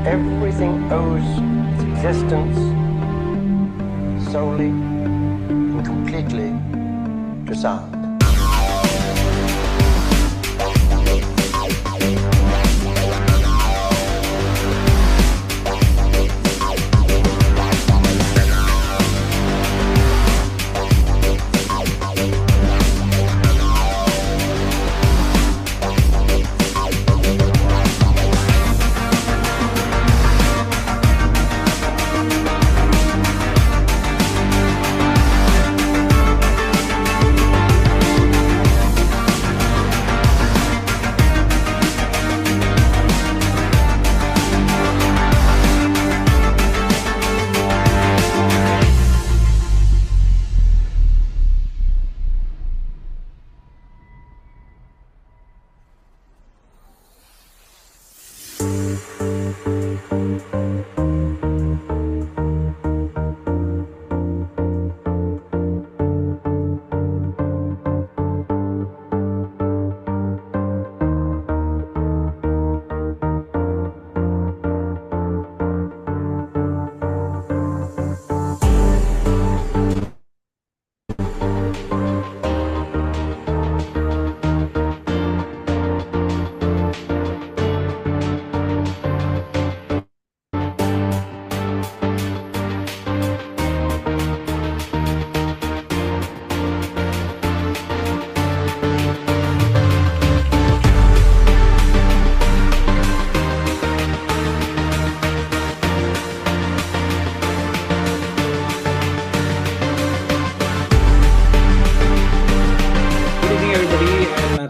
Everything owes its existence solely and completely to sound.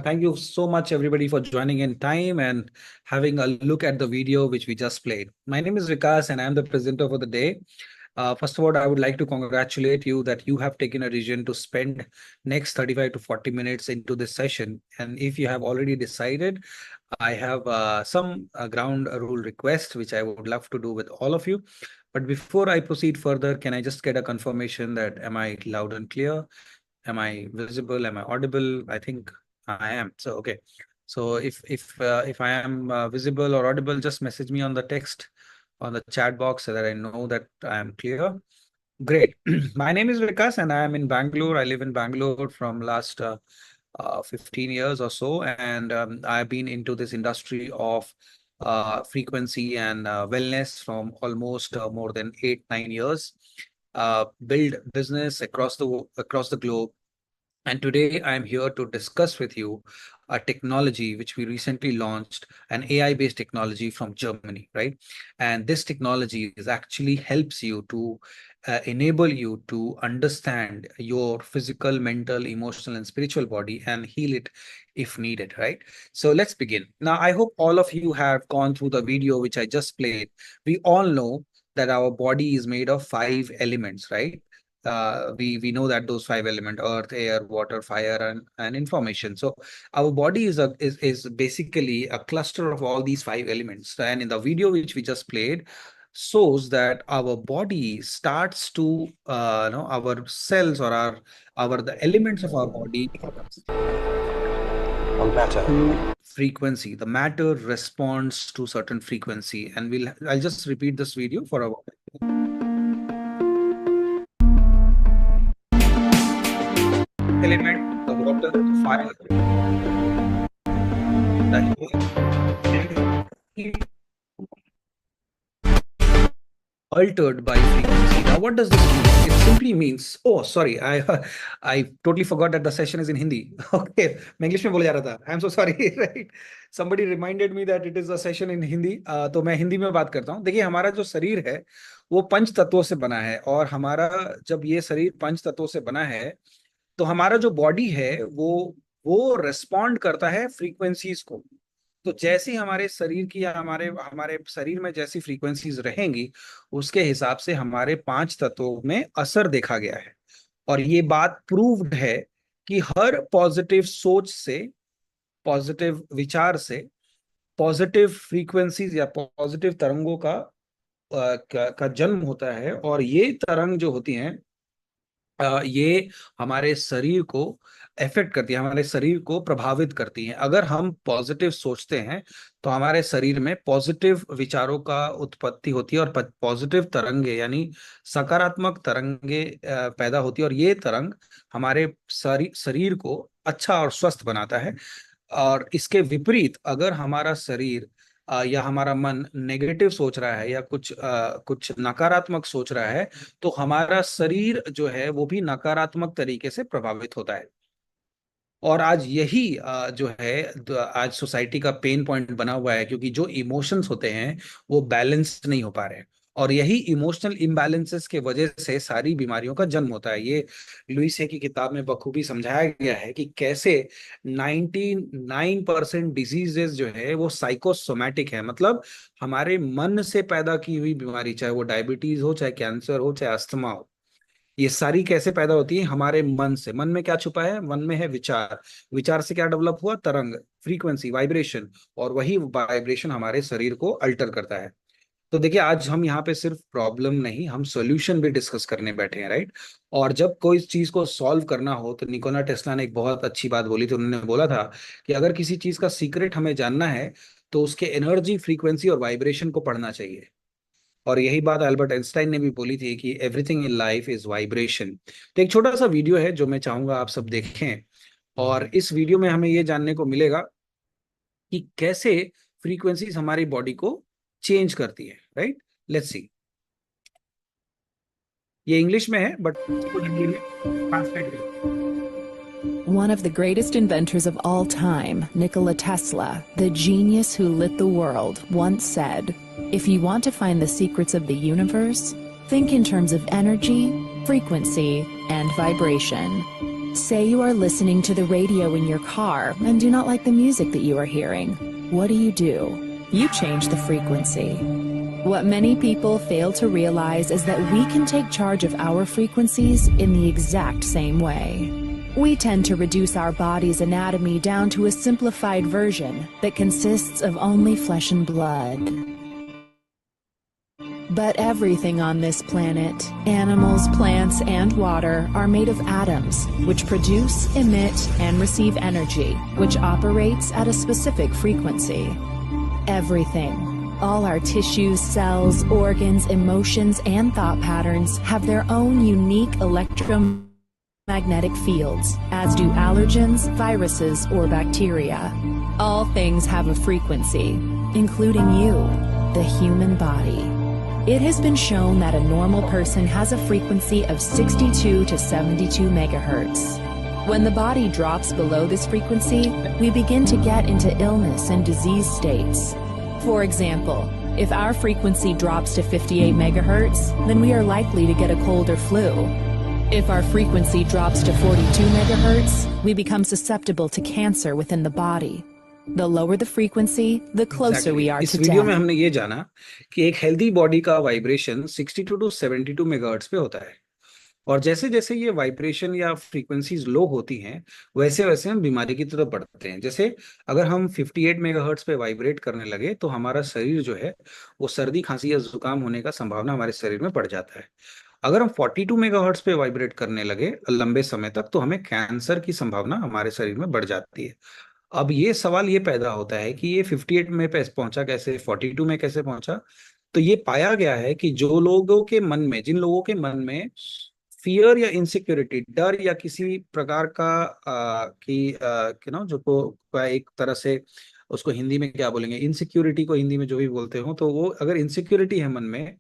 Thank you so much, everybody, for joining in time and having a look at the video which we just played. My name is Vikas, and I'm the presenter for the day. First of all, I would like to congratulate you that you have taken a decision to spend next 35 to 40 minutes into this session. And if you have already decided, I have some ground rule request, which I would love to do with all of you. But before I proceed further, can I just get a confirmation that am I loud and clear? Am I visible? Am I audible? I think I am. So, okay. So if I am visible or audible, just message me on the text on the chat box so that I know that I am clear. Great. My name is Vikas and I am in Bangalore. I live in Bangalore from last 15 years or so. And I've been into this industry of frequency and wellness from almost more than 8-9 years. Build business across the globe, and today I'm here to discuss with you a technology which we recently launched, an AI-based technology from Germany, right? And this technology is actually helps you to enable you to understand your physical, mental, emotional, and spiritual body and heal it if needed, right? So let's begin. Now, I hope all of you have gone through the video which I just played. We all know that our body is made of 5 elements, right? we know that those five elements: earth, air, water, fire, and information. So our body is basically a cluster of all these five elements. And in the video which we just played, shows that our body starts to our cells, or our the elements of our body On matter. to frequency. The matter responds to certain frequency, and I'll just repeat this video for a while. Element, the water, the fire, the altered by frequency. Now, what does this mean? It simply means, oh, sorry, I totally forgot that the session is in Hindi. Okay, मैं English में बोले जा रहा था. I'm so sorry, right? Somebody reminded me that it is a session in Hindi. तो मैं हिंदी में बात करता हूँ. देखिए, हमारा जो शरीर है वो पंच तत्वों से बना है, और हमारा जब ये शरीर पंच तत्वों से बना है, तो हमारा जो बॉडी है वो रेस्पॉन्ड करता है फ्रीक्वेंसीज को. तो जैसे हमारे शरीर की या हमारे हमारे शरीर में जैसी फ्रीक्वेंसीज रहेंगी, उसके हिसाब से हमारे पांच तत्वों में असर देखा गया है. और ये बात प्रूव्ड है कि हर पॉजिटिव सोच से, पॉजिटिव विचार से, पॉजिटिव फ्रीक्वेंसीज या पॉजिटिव तरंगों का जन्म होता है. और ये तरंग जो होती हैं, ये हमारे शरीर को इफेक्ट करती है, हमारे शरीर को प्रभावित करती हैं. अगर हम पॉजिटिव सोचते हैं तो हमारे शरीर में पॉजिटिव विचारों का उत्पत्ति होती है, और पॉजिटिव तरंगे यानी सकारात्मक तरंगे पैदा होती है, और ये तरंग हमारे शरीर को अच्छा और स्वस्थ बनाता है. और इसके विपरीत अगर हमारा शरीर या हमारा मन नेगेटिव सोच रहा है या कुछ नकारात्मक सोच रहा है, तो हमारा शरीर जो है वो भी नकारात्मक तरीके से प्रभावित होता है. और आज यही जो है आज सोसाइटी का पेन पॉइंट बना हुआ है, क्योंकि जो इमोशंस होते हैं वो बैलेंस नहीं हो पा रहे हैं, और यही इमोशनल इम्बैलेंसेस के वजह से सारी बीमारियों का जन्म होता है. ये लुइस है की किताब में बखूबी समझाया गया है कि कैसे 99% डिजीजेस जो है वो साइकोसोमैटिक है. मतलब हमारे मन से पैदा की हुई बीमारी, चाहे वो डायबिटीज हो, चाहे कैंसर हो, चाहे अस्थमा हो, ये सारी कैसे पैदा होती है? हमारे मन से. मन में क्या छुपा है? मन में है विचार. विचार से क्या डेवलप हुआ? तरंग, फ्रीक्वेंसी, वाइब्रेशन, और वही वाइब्रेशन हमारे शरीर को अल्टर करता है. तो देखिए, आज हम यहाँ पे सिर्फ प्रॉब्लम नहीं, हम सॉल्यूशन भी डिस्कस करने बैठे हैं, राइट? और जब कोई चीज को सॉल्व करना हो तो निकोला टेस्ला ने एक बहुत अच्छी बात बोली थी. उन्होंने बोला था कि अगर किसी चीज का सीक्रेट हमें जानना है तो उसके एनर्जी, फ्रीक्वेंसी और वाइब्रेशन को पढ़ना चाहिए. और यही बात अल्बर्ट आइंस्टाइन ने भी बोली थी कि everything in life is vibration. तो एक छोटा सा वीडियो है जो मैं चाहूंगा आप सब देखें, और इस वीडियो में हमें ये जानने को मिलेगा कि कैसे फ्रीक्वेंसीज हमारी बॉडी को चेंज करती है, राइट? Let's see. ये इंग्लिश में है, बट हिंदी में translate. One of the greatest inventors of all time, Nikola Tesla, the genius who lit the world, once said, "If you want to find the secrets of the universe, think in terms of energy, frequency, and vibration." Say you are listening to the radio in your car and do not like the music that you are hearing. What do? You change the frequency. What many people fail to realize is that we can take charge of our frequencies in the exact same way. We tend to reduce our body's anatomy down to a simplified version that consists of only flesh and blood. But everything on this planet, animals, plants, and water, are made of atoms, which produce, emit, and receive energy, which operates at a specific frequency. Everything. All our tissues, cells, organs, emotions, and thought patterns have their own unique electromagnetic fields, as do allergens, viruses, or bacteria. All things have a frequency, including you, the human body. It has been shown that a normal person has a frequency of 62 to 72 megahertz. When the body drops below this frequency, we begin to get into illness and disease states. For example, if our frequency drops to 58 megahertz, then we are likely to get a cold or flu. If our frequency drops to 42 megahertz, we become susceptible to cancer within the body. The lower the frequency, the closer we are इस to video में death. हमने ये जाना कि एक healthy body का vibration 62 to 72 megahertz पे होता है. और जैसे जैसे ये वाइब्रेशन या फ्रीक्वेंसीज लो होती हैं, वैसे वैसे हम बीमारी की तरफ बढ़ते हैं। जैसे अगर हम 58 मेगाहर्ट्ज पे वाइब्रेट करने लगे तो हमारा शरीर जो है वो सर्दी खांसी या जुकाम होने का संभावना हमारे शरीर में बढ़ जाता है। अगर हम 42 मेगाहर्ट्ज पे वाइब्रेट करने लगे लंबे समय तक तो हमें कैंसर की संभावना हमारे शरीर में बढ़ जाती है। अब ये सवाल ये पैदा होता है कि ये 58 में पहुंचा कैसे, 42 में कैसे पहुंचा। तो ये पाया गया है कि जो लोगों के मन में, जिन लोगों के मन में फियर या इनसिक्योरिटी, डर या किसी प्रकार का कि ना जो को एक तरह से उसको हिंदी में क्या बोलेंगे, इनसिक्योरिटी को हिंदी में जो भी बोलते हो, तो वो अगर इनसिक्योरिटी है मन में,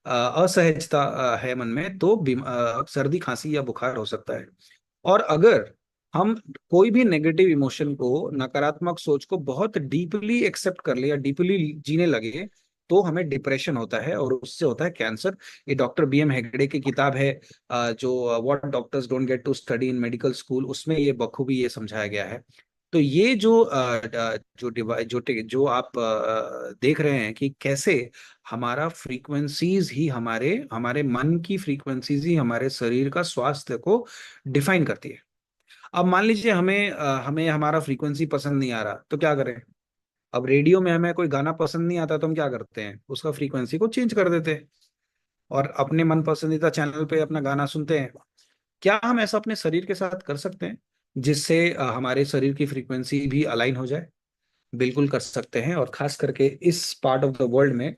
असहजता है मन में, तो सर्दी खांसी या बुखार हो सकता है। और अगर हम कोई भी नेगेटिव इमोशन को, नकारात्मक सोच को बहुत डीपली एक्सेप्ट कर ले या डीपली जीने लगे तो हमें डिप्रेशन होता है और उससे होता है कैंसर। ये डॉक्टर बी एम हेगड़े की किताब है जो what doctors don't get to study in medical school, उसमें ये बखूबी ये समझाया गया है। तो ये जो जो डिवाइस जो आप देख रहे हैं कि कैसे हमारा फ्रीक्वेंसीज ही हमारे हमारे मन की फ्रीक्वेंसीज ही हमारे शरीर का स्वास्थ्य को डिफाइन करती है। अब मान लीजिए हमें हमारा फ्रीक्वेंसी पसंद नहीं आ रहा तो क्या करें। अब रेडियो में हमें कोई गाना पसंद नहीं आता तो हम क्या करते हैं, उसका फ्रीक्वेंसी को चेंज कर देते हैं और अपने मन पसंदीदा चैनल पे अपना गाना सुनते हैं। क्या हम ऐसा अपने शरीर के साथ कर सकते हैं जिससे हमारे शरीर की फ्रीक्वेंसी भी अलाइन हो जाए? बिल्कुल कर सकते हैं। और खास करके इस पार्ट ऑफ द वर्ल्ड में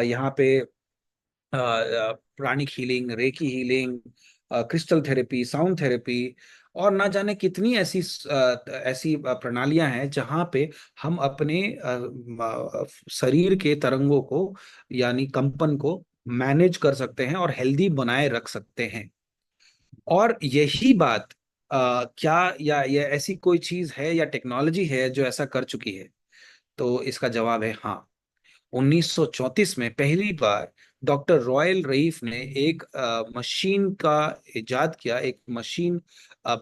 यहाँ पे pranic healing, reiki healing, crystal therapy, sound therapy और ना जाने कितनी ऐसी प्रणालियां हैं जहां पे हम अपने शरीर के तरंगों को यानी कंपन को मैनेज कर सकते हैं और हेल्दी बनाए रख सकते हैं। और यही बात क्या या ये ऐसी कोई चीज है या टेक्नोलॉजी है जो ऐसा कर चुकी है? तो इसका जवाब है हाँ। 1934 में पहली बार डॉक्टर रॉयल रईफ ने एक मशीन का इजाद किया, एक मशीन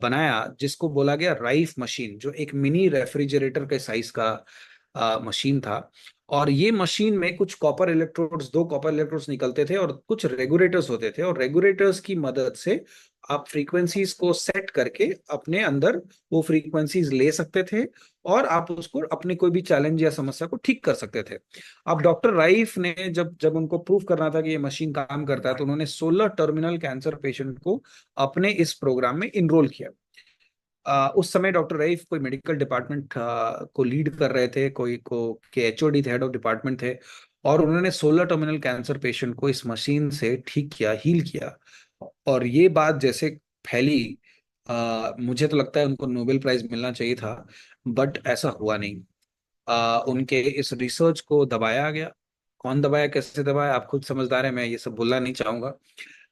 बनाया जिसको बोला गया राइफ मशीन, जो एक मिनी रेफ्रिजरेटर के साइज का मशीन था। और ये मशीन में कुछ कॉपर इलेक्ट्रोड्स, दो कॉपर इलेक्ट्रोड्स निकलते थे और कुछ रेगुलेटर्स होते थे, और रेगुलेटर्स की मदद से आप फ्रीक्वेंसीज को सेट करके अपने अंदर वो फ्रीक्वेंसीज ले सकते थे और आप उसको अपने कोई भी चैलेंज या समस्या को ठीक कर सकते थे। अब डॉक्टर राइफ ने जब जब उनको प्रूव करना था कि ये मशीन काम करता है तो उन्होंने 16 टर्मिनल कैंसर पेशेंट को अपने इस प्रोग्राम में इनरोल किया। उस समय डॉक्टर रईफ कोई मेडिकल डिपार्टमेंट को लीड कर रहे थे, कोई को के एचओडी थे, हेड ऑफ डिपार्टमेंट थे, और उन्होंने 16 टर्मिनल कैंसर पेशेंट को इस मशीन से ठीक किया, हील किया। और ये बात जैसे फैली, मुझे तो लगता है उनको नोबेल प्राइज मिलना चाहिए था, बट ऐसा हुआ नहीं। उनके इस रिसर्च को दबाया गया। कौन दबाया, कैसे दबाया, आप खुद समझदार हैं, मैं ये सब बोलना नहीं चाहूंगा।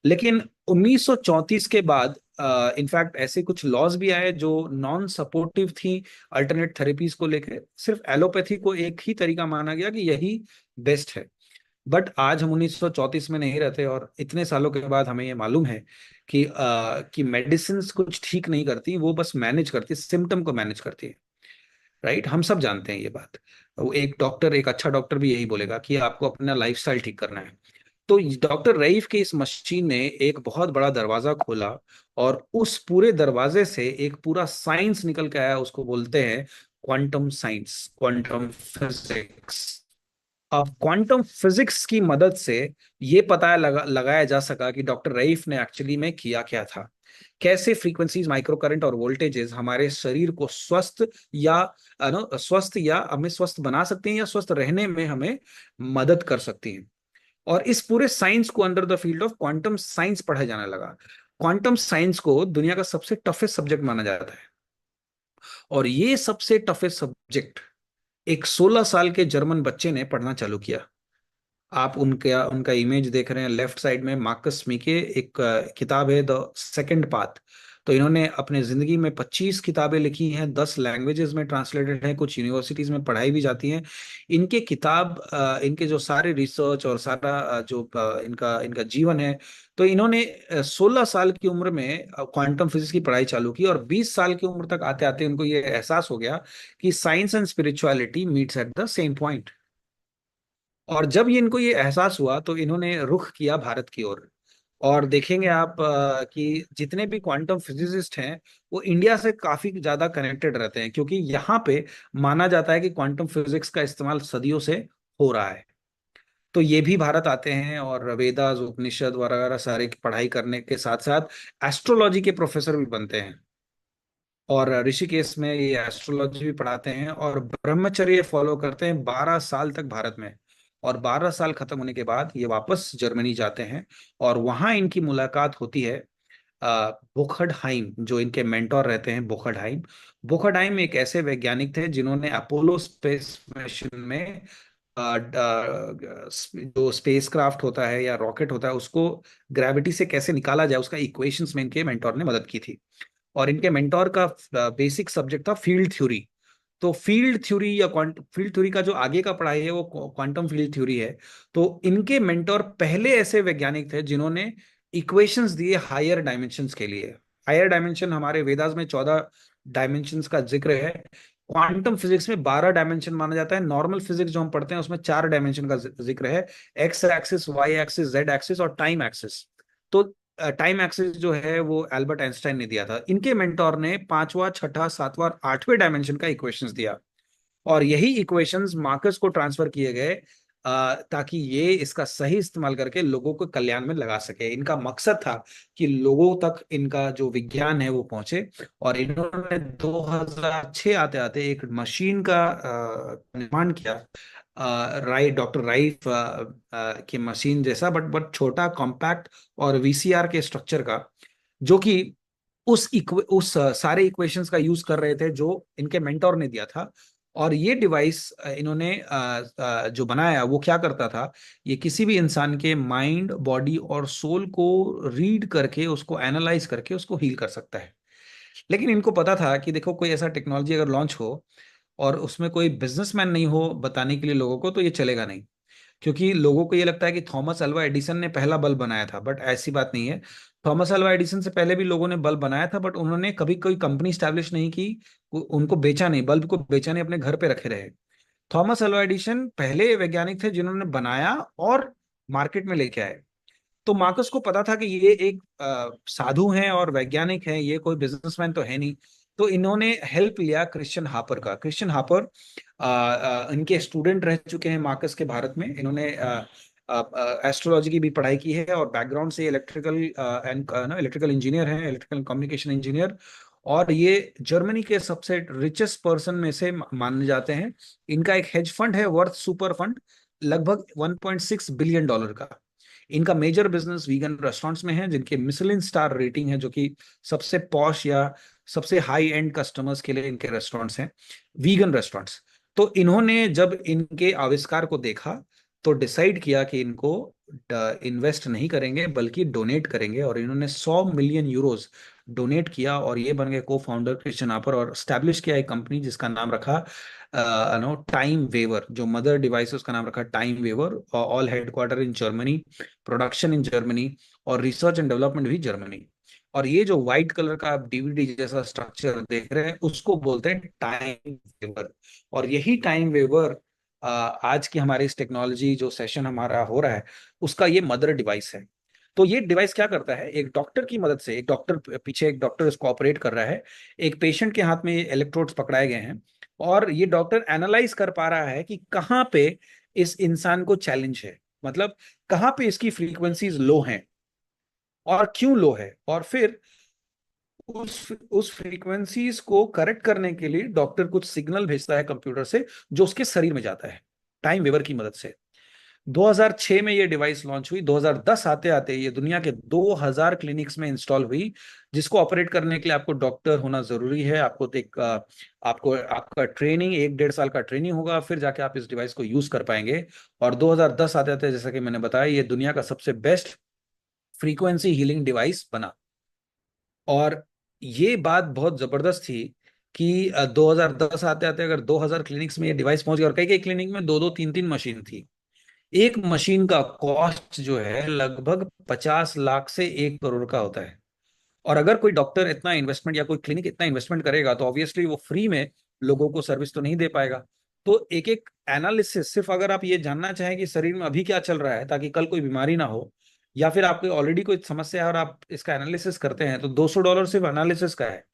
लेकिन 1934 के बाद इनफैक्ट ऐसे कुछ लॉज भी आए जो नॉन सपोर्टिव थी अल्टरनेट थेरेपीज को लेकर। सिर्फ एलोपैथी को एक ही तरीका माना गया कि यही बेस्ट है। बट आज हम 1934 में नहीं रहते और इतने सालों के बाद हमें ये मालूम है कि मेडिसिन कुछ ठीक नहीं करती, वो बस मैनेज करती है, सिम्टम को मैनेज करती है। राइट, हम सब जानते हैं ये बात। वो एक डॉक्टर, एक अच्छा डॉक्टर भी यही बोलेगा कि आपको अपना लाइफस्टाइल ठीक करना है। तो डॉक्टर रईफ के इस मशीन ने एक बहुत बड़ा दरवाजा खोला और उस पूरे दरवाजे से एक पूरा साइंस निकल के आया, उसको बोलते हैं क्वांटम साइंस, क्वांटम फिजिक्स। अब क्वांटम फिजिक्स की मदद से ये पता लगाया जा सका कि डॉक्टर रईफ ने एक्चुअली में किया क्या था, कैसे फ्रीक्वेंसीज, माइक्रो करंट और वोल्टेजेस हमारे शरीर को स्वस्थ या स्वस्थ या हमें स्वस्थ बना सकती हैं या स्वस्थ रहने में हमें मदद कर सकती हैं। और इस पूरे साइंस को under the field of quantum science पढ़ा जाने लगा। क्वांटम साइंस को दुनिया का सबसे टफेस्ट सब्जेक्ट माना जाता है, और ये सबसे टफेस्ट सब्जेक्ट एक 16 साल के जर्मन बच्चे ने पढ़ना चालू किया। आप उनका उनका इमेज देख रहे हैं लेफ्ट साइड में, मार्कस मीके, एक किताब है द सेकंड पाथ। तो इन्होंने अपने जिंदगी में 25 किताबें लिखी हैं, 10 लैंग्वेजेस में ट्रांसलेटेड है, कुछ यूनिवर्सिटीज में पढ़ाई भी जाती हैं। इनके किताब, इनके जो सारे रिसर्च और सारा जो इनका इनका जीवन है, तो इन्होंने 16 साल की उम्र में क्वांटम फिजिक्स की पढ़ाई चालू की और 20 साल की उम्र तक आते आते उनको ये एहसास हो गया कि science and spirituality meets at the same point. और जब ये इनको ये एहसास हुआ तो इन्होंने रुख किया भारत की ओर और देखेंगे आप कि जितने भी क्वांटम फिजिसिस्ट हैं वो इंडिया से काफी ज्यादा कनेक्टेड रहते हैं, क्योंकि यहाँ पे माना जाता है कि क्वांटम फिजिक्स का इस्तेमाल सदियों से हो रहा है। तो ये भी भारत आते हैं और वेदास उपनिषद वगैरह सारे की पढ़ाई करने के साथ साथ एस्ट्रोलॉजी के प्रोफेसर भी बनते हैं। और ऋषिकेश में ये एस्ट्रोलॉजी भी पढ़ाते हैं और ब्रह्मचर्य फॉलो करते हैं 12 साल तक भारत में। और 12 साल खत्म होने के बाद ये वापस जर्मनी जाते हैं और वहां इनकी मुलाकात होती है बोखडहाइम, जो इनके मेंटोर रहते हैं बोखडहाइम। बोखडहाइम एक ऐसे वैज्ञानिक थे जिन्होंने अपोलो स्पेस मिशन में जो स्पेस क्राफ्ट होता है या रॉकेट होता है उसको ग्रेविटी से कैसे निकाला जाए उसका इक्वेशंस में इनके मेंटोर ने मदद की थी। और इनके मेंटोर का बेसिक सब्जेक्ट था फील्ड थ्योरी। तो फील्ड थ्योरी या फील्ड थ्योरी का जो आगे का पढ़ाई है वो क्वांटम फील्ड थ्योरी है। तो इनके मेंटोर पहले ऐसे वैज्ञानिक थे जिन्होंने इक्वेशंस दिए हायर डायमेंशंस के लिए। हायर डायमेंशन हमारे वेदास में 14 डायमेंशंस का जिक्र है। क्वांटम फिजिक्स में 12 डायमेंशन माना जाता है। नॉर्मल फिजिक्स जो हम पढ़ते हैं उसमें 4 डायमेंशन का जिक्र है, X axis, Y axis, Z axis और टाइम एक्सिस। तो टाइम एक्सिस जो है वो एल्बर्ट आइंस्टाइन ने दिया था। इनके मेंटोर ने पांचवा, छठा, सातवां, आठवें डायमेंशन का इक्वेशंस दिया। और यही इक्वेशंस मार्कस को ट्रांसफर किए गए ताकि ये इसका सही इस्तेमाल करके लोगों को कल्याण में लगा सके। इनका मकसद था कि लोगों तक इनका जो विज्ञान है वो पहुंचे। और इन्होंने 2006 आते आते एक मशीन का निर्माण किया, डॉक्टर राइफ की मशीन जैसा, बट छोटा, कॉम्पैक्ट और वीसीआर के स्ट्रक्चर का, जो कि उस सारे इक्वेशंस का यूज कर रहे थे जो इनके मेंटोर ने दिया था। और ये डिवाइस इन्होंने जो बनाया वो क्या करता था, ये किसी भी इंसान के माइंड, बॉडी और सोल को रीड करके उसको एनालाइज करके उसको हील कर सकता है। लेकिन इनको पता था कि देखो, कोई ऐसा टेक्नोलॉजी अगर लॉन्च हो और उसमें कोई बिजनेसमैन नहीं हो बताने के लिए लोगों को, तो ये चलेगा नहीं। क्योंकि लोगों को ये लगता है कि थॉमस अल्वा एडिसन ने पहला बल्ब बनाया था, बट ऐसी बात नहीं है। थॉमस अल्वा एडिसन से पहले भी लोगों ने बल्ब बनाया था, बट उन्होंने कभी कोई कंपनी स्टैब्लिश नहीं की, उनको बेचा नहीं, बल्ब को बेचा नहीं, अपने घर पे रखे रहे। थॉमस अल्वा एडिसन पहले वैज्ञानिक थे जिन्होंने बनाया और मार्केट में लेके आए। तो मार्कस को पता था कि ये एक साधु हैं और वैज्ञानिक हैं, ये कोई बिजनेसमैन तो है नहीं। तो इन्होंने हेल्प लिया क्रिश्चियन हापर का। क्रिश्चियन हापर इनके स्टूडेंट रह चुके हैं मार्कस के भारत में। इन्होंने एस्ट्रोलॉजी की भी पढ़ाई की है और बैकग्राउंड से इलेक्ट्रिकल एंड इलेक्ट्रिकल इंजीनियर हैं, इलेक्ट्रिकल कम्युनिकेशन इंजीनियर। और ये जर्मनी के सबसे रिचेस्ट पर्सन में से माने जाते हैं। इनका एक हेज फंड है, वर्थ सुपर फंड, लगभग $1.6 बिलियन का। इनका मेजर बिजनेस वीगन रेस्टोरेंट्स में है, जिनके मिशेलिन स्टार रेटिंग है, जो कि सबसे पॉश या सबसे हाई एंड कस्टमर्स के लिए इनके रेस्टोरेंट्स हैं, वीगन रेस्टोरेंट्स। तो इन्होंने जब इनके आविष्कार को देखा तो डिसाइड किया कि इनको इन्वेस्ट नहीं करेंगे बल्कि डोनेट करेंगे। और इन्होंने 100 मिलियन यूरोस डोनेट किया और ये बन गए को फाउंडर क्रिश्चियन हापर, और स्टैब्लिश किया एक कंपनी जिसका नाम रखा टाइम वेवर। जो मदर डिवाइस है उसका नाम रखा time waver. All headquarter in Germany, production in Germany और रिसर्च एंड डेवलपमेंट भी जर्मनी। और ये जो व्हाइट कलर का आप डीवीडी जैसा स्ट्रक्चर देख रहे हैं उसको बोलते हैं टाइम वेवर। और यही टाइम वेवर आज की हमारी इस टेक्नोलॉजी जो सेशन हमारा हो रहा है उसका ये मदर डिवाइस है। तो ये डिवाइस क्या करता है, एक डॉक्टर की मदद से, एक डॉक्टर पीछे, एक डॉक्टर इसको ऑपरेट कर रहा है, एक पेशेंट के हाथ में ये इलेक्ट्रोड्स पकड़ाए गए हैं और ये डॉक्टर एनालाइज कर पा रहा है कि कहाँ पे इस इंसान को चैलेंज है, मतलब कहाँ पे इसकी फ्रीक्वेंसीज लो हैं और क्यों लो है। और फिर उस फ्रीक्वेंसीज को करेक्ट करने के लिए डॉक्टर कुछ सिग्नल भेजता है कंप्यूटर से, जो उसके शरीर में जाता है टाइम वेवर की मदद से। 2006 में ये डिवाइस लॉन्च हुई। 2010 आते आते ये दुनिया के 2000 क्लिनिक्स में इंस्टॉल हुई। जिसको ऑपरेट करने के लिए आपको डॉक्टर होना जरूरी है। आपको आपका ट्रेनिंग 1-1.5 साल का ट्रेनिंग होगा, फिर जाके आप इस डिवाइस को यूज कर पाएंगे। और 2010 आते आते, जैसा कि मैंने बताया, ये दुनिया का सबसे बेस्ट फ्रीक्वेंसी हीलिंग डिवाइस बना। और ये बात बहुत जबरदस्त थी कि 2010 आते आते अगर 2000 क्लिनिक्स में ये डिवाइस पहुंच गया, और कई कई क्लिनिक में 2-2, 3-3 मशीन थी। एक मशीन का कॉस्ट जो है लगभग 50 लाख से 1 करोड़ का होता है। और अगर कोई डॉक्टर इतना इन्वेस्टमेंट या कोई क्लिनिक इतना इन्वेस्टमेंट करेगा तो ऑब्वियसली वो फ्री में लोगों को सर्विस तो नहीं दे पाएगा। तो एक एक एनालिसिस, सिर्फ अगर आप ये जानना चाहें कि शरीर में अभी क्या चल रहा है ताकि कल कोई बीमारी ना हो, या फिर आपको ऑलरेडी कोई समस्या है और आप इसका एनालिसिस करते हैं, तो $200 सिर्फ एनालिसिस का है।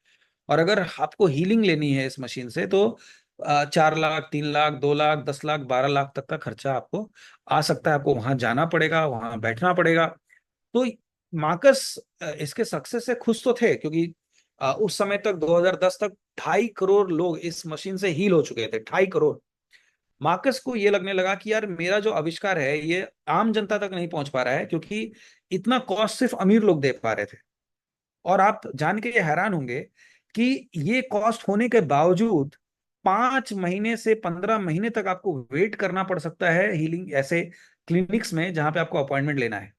और अगर आपको हीलिंग लेनी है इस मशीन से, तो 4 लाख, 3 लाख, 2 लाख, 10 लाख, 12 लाख तक का खर्चा आपको आ सकता है। आपको वहां जाना पड़ेगा, वहां बैठना पड़ेगा। तो मार्कस इसके सक्सेस से खुश तो थे, क्योंकि उस समय तक 2010 तक 2.5 करोड़ लोग इस मशीन से हील हो चुके थे, 2.5 करोड़। मार्कस को ये लगने लगा कि यार मेरा जो आविष्कार है ये आम जनता तक नहीं पहुंच पा रहा है, क्योंकि इतना कॉस्ट सिर्फ अमीर लोग दे पा रहे थे। और आप जान के ये हैरान होंगे कि ये कॉस्ट होने के बावजूद 5 महीने से 15 महीने तक आपको वेट करना पड़ सकता है हीलिंग ऐसे क्लिनिक्स में जहां पे आपको अपॉइंटमेंट लेना है।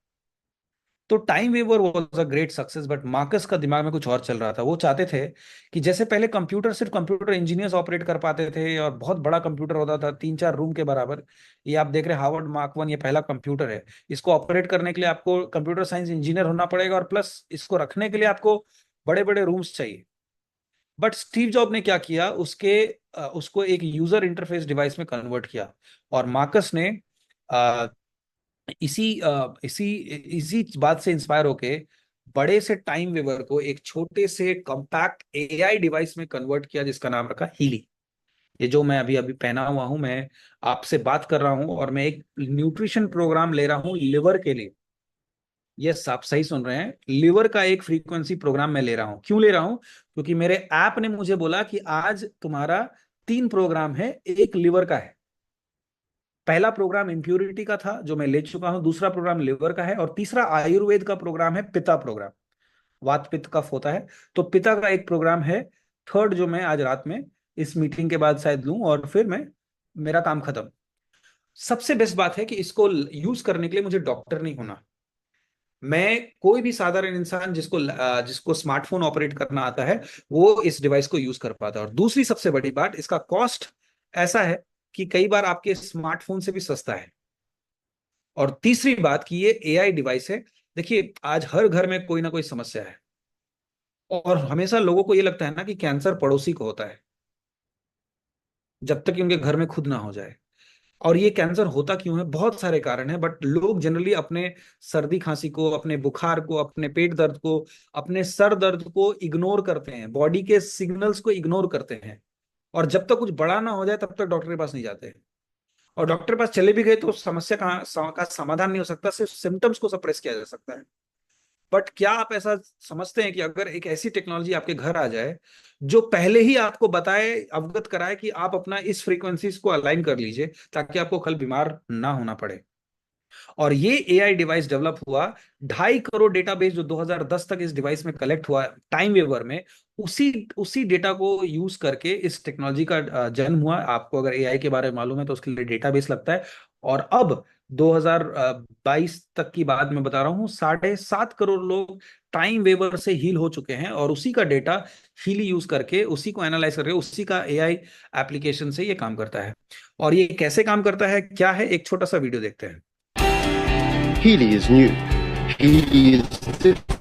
तो time waver was a great success, but Marcus का दिमाग में कुछ और चल रहा था। वो चाहते थे कि जैसे पहले कंप्यूटर सिर्फ कंप्यूटर इंजीनियर्स ऑपरेट कर पाते थे, और बहुत बड़ा कंप्यूटर होता था 3-4 रूम के बराबर। ये आप देख रहे हैं हार्वर्ड मार्क 1, ये पहला कंप्यूटर है। इसको ऑपरेट करने के लिए आपको कंप्यूटर साइंस इंजीनियर होना पड़ेगा, और प्लस इसको रखने के लिए आपको बड़े बड़े रूम्स चाहिए। बट स्टीव जॉब ने क्या किया, उसको एक यूजर इंटरफेस डिवाइस में कन्वर्ट किया। और मार्कस ने इसी इसी इसी बात से इंस्पायर होके बड़े से टाइम वेवर को एक छोटे से कॉम्पैक्ट एआई डिवाइस में कन्वर्ट किया, जिसका नाम रखा हीली। ये जो मैं अभी अभी पहना हुआ हूं, मैं आपसे बात कर रहा हूं, और मैं एक न्यूट्रिशन प्रोग्राम ले रहा हूं लिवर के लिए। ये आप सही सुन रहे हैं, लिवर का एक फ्रीक्वेंसी प्रोग्राम मैं ले रहा हूं। क्यों ले रहा हूं? क्योंकि मेरे ऐप ने मुझे बोला कि आज तुम्हारा 3 प्रोग्राम है, एक लिवर का है। पहला प्रोग्राम इम्प्यूरिटी का था जो मैं ले चुका हूं, दूसरा प्रोग्राम लिवर का है, और तीसरा आयुर्वेद का प्रोग्राम है, पिता प्रोग्राम। वात पित्त कफ होता है, तो पिता का एक प्रोग्राम है, थर्ड, जो मैं आज रात में इस मीटिंग के बाद शायद लूं, और फिर मैं मेरा काम खत्म। सबसे बेस्ट बात है कि इसको यूज करने के लिए मुझे डॉक्टर नहीं होना। मैं कोई भी साधारण इंसान जिसको स्मार्टफोन ऑपरेट करना आता है, वो इस डिवाइस को यूज कर पाता है। और दूसरी सबसे बड़ी बात, इसका कॉस्ट ऐसा है कि कई बार आपके स्मार्टफोन से भी सस्ता है। और तीसरी बात कि ये एआई डिवाइस है। देखिए, आज हर घर में कोई ना कोई समस्या है, और हमेशा लोगों को ये लगता है ना कि कैंसर पड़ोसी को होता है, जब तक कि उनके घर में खुद ना हो जाए। और ये कैंसर होता क्यों है? बहुत सारे कारण हैं, बट लोग जनरली अपने सर्दी खांसी को, अपने बुखार को, अपने पेट दर्द को, अपने सर दर्द को इग्नोर करते हैं, बॉडी के सिग्नल्स को इग्नोर करते हैं। और जब तक कुछ बड़ा ना हो जाए तब तक डॉक्टर के पास नहीं जाते। और डॉक्टर के पास चले भी गए तो समस्या का समाधान नहीं हो सकता, सिर्फ सिम्टम्स को सप्रेस किया जा सकता है। बट क्या आप ऐसा समझते हैं कि अगर एक ऐसी टेक्नोलॉजी आपके घर आ जाए जो पहले ही आपको बताए, अवगत कराए कि आप अपना इस फ्रीक्वेंसीज को अलाइन कर लीजिए, ताकि आपको कल बीमार ना होना पड़े। और ये एआई डिवाइस डेवलप हुआ, 2.5 करोड़ डेटाबेस जो 2010 तक इस डिवाइस में कलेक्ट हुआ टाइम वेवर में, उसी डेटा को यूज करके इस टेक्नोलॉजी का जन्म हुआ। आपको अगर एआई के बारे में मालूम है तो उसके लिए डेटाबेस लगता है। और अब 2022 तक की बात मैं बता रहा हूँ, 7.5 करोड़ लोग टाइम वेवर से हील हो चुके हैं, और उसी का डेटा हीली यूज करके, उसी को एनालाइज करके, उसी का एआई एप्लीकेशन से ये काम करता है। और ये कैसे काम करता है, क्या है, एक छोटा सा वीडियो देखते हैं। Healy is new. Healy is different.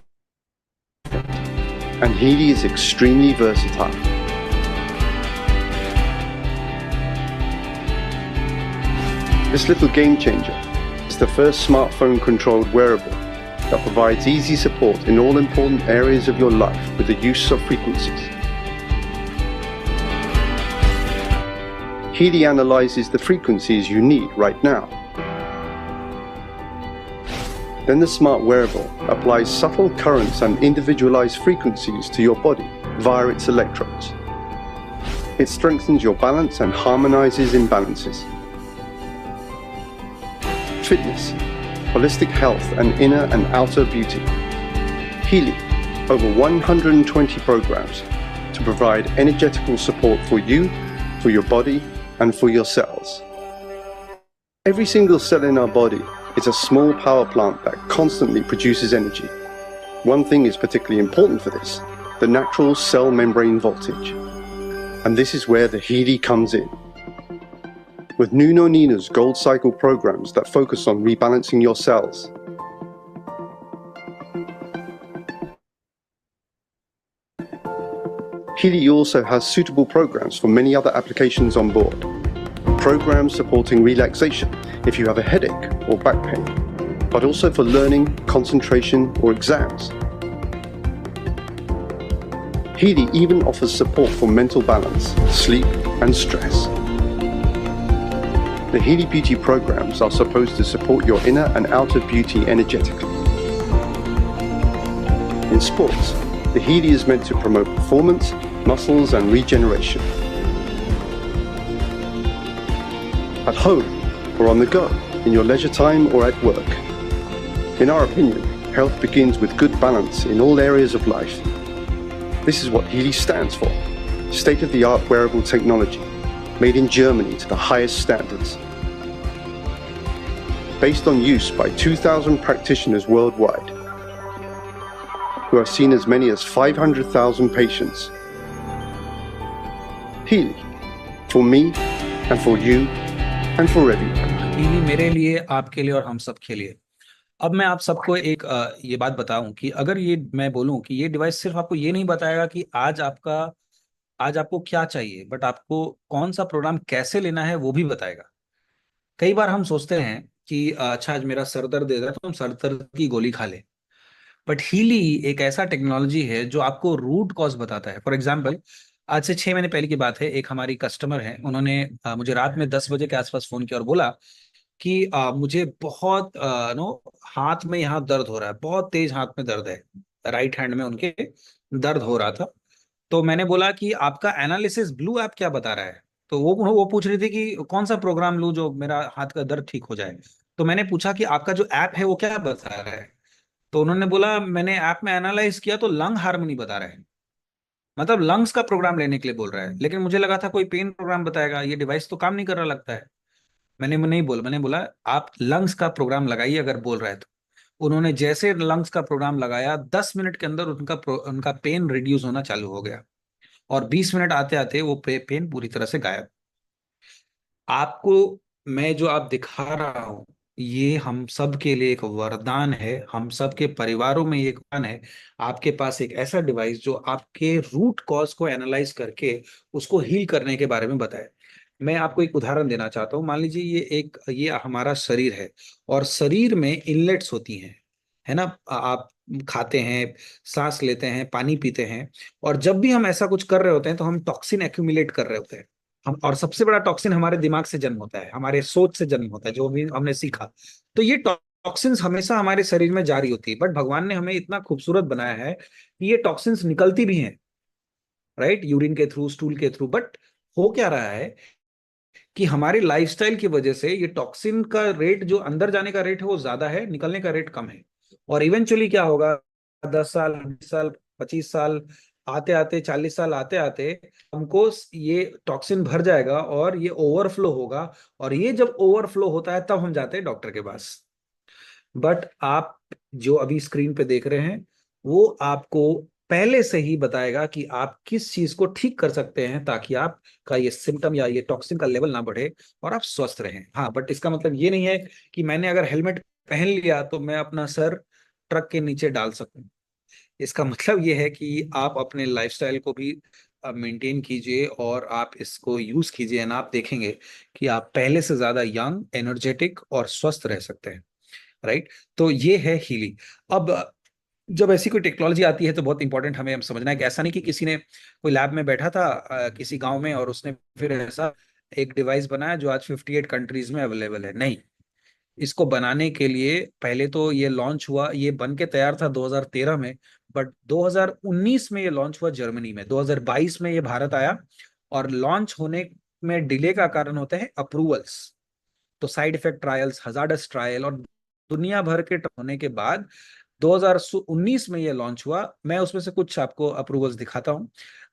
And Healy is extremely versatile. This little game changer is the first smartphone-controlled wearable that provides easy support in all important areas of your life with the use of frequencies. Healy analyzes the frequencies you need right now. Then the smart wearable applies subtle currents and individualized frequencies to your body via its electrodes. It strengthens your balance and harmonizes imbalances. Fitness, holistic health, and inner and outer beauty. Healy, over 120 programs to provide energetical support for you, for your body, and for your cells. Every single cell in our body is a small power plant that constantly produces energy. One thing is particularly important for this, the natural cell membrane voltage. And this is where the Healy comes in. With Nuno Nina's Gold Cycle programs that focus on rebalancing your cells, Healy also has suitable programs for many other applications on board. Programs supporting relaxation if you have a headache or back pain. but also for learning, concentration, or exams. Healy even offers support for mental balance, sleep, and stress. The Healy Beauty programs are supposed to support your inner and outer beauty energetically. In sports, the Healy is meant to promote performance, muscles, and regeneration. At home or on the go, in your leisure time or at work. In our opinion, health begins with good balance in all areas of life. This is what Healy stands for. State-of-the-art wearable technology, made in Germany to the highest standards. Based on use by 2,000 practitioners worldwide, who have seen as many as 500,000 patients. Healy, for me and for you and for everyone. Healy मेरे लिए, आपके लिए और हम सब के लिए। अब मैं आप सबको एक ये बात बताऊं कि अगर ये मैं बोलूं कि ये डिवाइस सिर्फ आपको ये नहीं बताएगा कि आज आपको क्या चाहिए, बट आपको कौन सा प्रोग्राम कैसे लेना है वो भी बताएगा। कई बार हम सोचते हैं कि अच्छा आज मेरा सर दर्द दे रहा है तो हम सर दर्द की गोली खा ले, बट हीली एक ऐसा टेक्नोलॉजी है जो आपको रूट कॉज बताता है। फॉर एग्जाम्पल, आज से 6 महीने पहले की बात है, एक हमारी कस्टमर है, उन्होंने मुझे रात में 10 बजे के आसपास फोन किया और बोला कि मुझे बहुत हाथ में यहाँ दर्द हो रहा है, बहुत तेज हाथ में दर्द है, राइट हैंड में उनके दर्द हो रहा था। तो मैंने बोला कि आपका एनालिसिस ब्लू ऐप क्या बता रहा है? तो वो पूछ रही थी कि कौन सा प्रोग्राम लूं जो मेरा हाथ का दर्द ठीक हो जाए। तो मैंने पूछा कि आपका जो ऐप है वो क्या बता रहा है? तो उन्होंने बोला मैंने ऐप में एनालाइज किया तो लंग हार्मनी बता रहा है, मतलब लंग्स का प्रोग्राम लेने के लिए बोल रहा है। लेकिन मुझे लगा था कोई पेन प्रोग्राम बताएगा, ये डिवाइस तो काम नहीं कर रहा लगता है। मैंने बोला आप लंग्स का प्रोग्राम लगाइए अगर बोल रहा है तो। उन्होंने जैसे लंग्स का प्रोग्राम लगाया, 10 मिनट के अंदर उनका पेन रिड्यूस होना चालू हो गया और 20 मिनट आते आते वो पेन पूरी तरह से गायब। आपको मैं जो आप दिखा रहा हूं ये हम सब के लिए एक वरदान है, हम सब के परिवारों में ये एक वरदान है। आपके पास एक ऐसा डिवाइस जो आपके रूट कॉज को एनालाइज करके उसको हील करने के बारे में बताए। मैं आपको एक उदाहरण देना चाहता हूँ। मान लीजिए ये हमारा शरीर है और शरीर में इनलेट्स होती हैं, है ना। आप खाते हैं, सांस लेते हैं, पानी पीते हैं, और जब भी हम ऐसा कुछ कर रहे होते हैं तो हम टॉक्सिन एक्यूमुलेट कर रहे होते हैं। हम, और सबसे बड़ा टॉक्सिन हमारे दिमाग से जन्म होता है, हमारे सोच से जन्म होता है, जो भी हमने सीखा। तो ये टॉक्सिन्स हमेशा हमारे शरीर में जारी होती है, बट भगवान ने हमें इतना खूबसूरत बनाया है कि ये टॉक्सिन्स निकलती भी हैं, राइट, यूरिन के थ्रू, स्टूल के थ्रू। बट हो क्या रहा है कि हमारे लाइफस्टाइल की वजह से ये टॉक्सिन का रेट, जो अंदर जाने का रेट है वो ज्यादा है, निकलने का रेट कम है। और इवेंचुअली क्या होगा, 10 साल, 20 साल, 25 साल आते आते, 40 साल आते आते हमको ये टॉक्सिन भर जाएगा और ये ओवरफ्लो होगा। और ये जब ओवरफ्लो होता है तब हम जाते हैं डॉक्टर के पास। बट आप जो अभी स्क्रीन पे देख रहे हैं वो आपको पहले से ही बताएगा कि आप किस चीज को ठीक कर सकते हैं ताकि आपका ये सिम्टम या ये टॉक्सिन का लेवल ना बढ़े और आप स्वस्थ रहें। हाँ, बट इसका मतलब ये नहीं है कि मैंने अगर हेलमेट पहन लिया तो मैं अपना सर ट्रक के नीचे डाल सकूं। इसका मतलब ये है कि आप अपने लाइफस्टाइल को भी मेंटेन कीजिए और आप इसको यूज कीजिए, ना आप देखेंगे कि आप पहले से ज्यादा यंग, एनर्जेटिक और स्वस्थ रह सकते हैं, राइट। तो ये है हीली। अब जब ऐसी कोई टेक्नोलॉजी आती है तो बहुत इंपॉर्टेंट हमें हम समझना है कि ऐसा नहीं कि किसी ने कोई लैब में बैठा था किसी गांव में और उसने फिर ऐसा एक डिवाइस बनाया जो आज 58 कंट्रीज में अवेलेबल है। नहीं, इसको बनाने के लिए पहले तो ये लॉन्च हुआ, ये बन के तैयार था 2013 में, बट 2019 में ये लॉन्च हुआ जर्मनी में, 2022 में ये भारत आया। और लॉन्च होने में डिले का कारण होते हैं अप्रूवल्स, तो side effect trials, hazardous trial और दुनिया भर के होने के बाद 2019 में ये लॉन्च हुआ। मैं उसमें से कुछ आपको अप्रूवल्स दिखाता हूँ।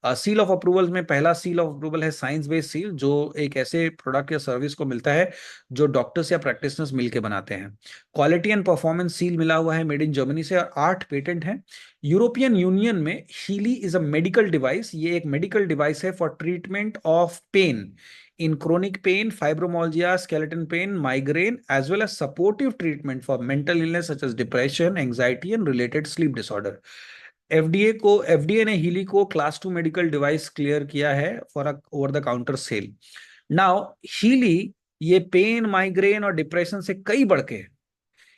सील ऑफ अप्रूवल में पहला सील ऑफ अप्रूवल है साइंस बेस्ड सील, जो एक ऐसे प्रोडक्ट या सर्विस को मिलता है जो डॉक्टर्स या प्रैक्टिशनर्स मिलके बनाते हैं। क्वालिटी एंड परफॉर्मेंस सील मिला हुआ है मेड इन जर्मनी से, और 8 पेटेंट हैं। यूरोपियन यूनियन में Healy is a medical device, ये एक मेडिकल डिवाइस है for treatment of pain in chronic pain, fibromyalgia, skeleton pain, migraine, as well as supportive treatment for mental illness such as depression, anxiety and related sleep disorder. FDA ने Healy को class 2 medical device clear किया है for over the counter sale. Now Healy ये pen, migraine और depression से कई बढ़ के है।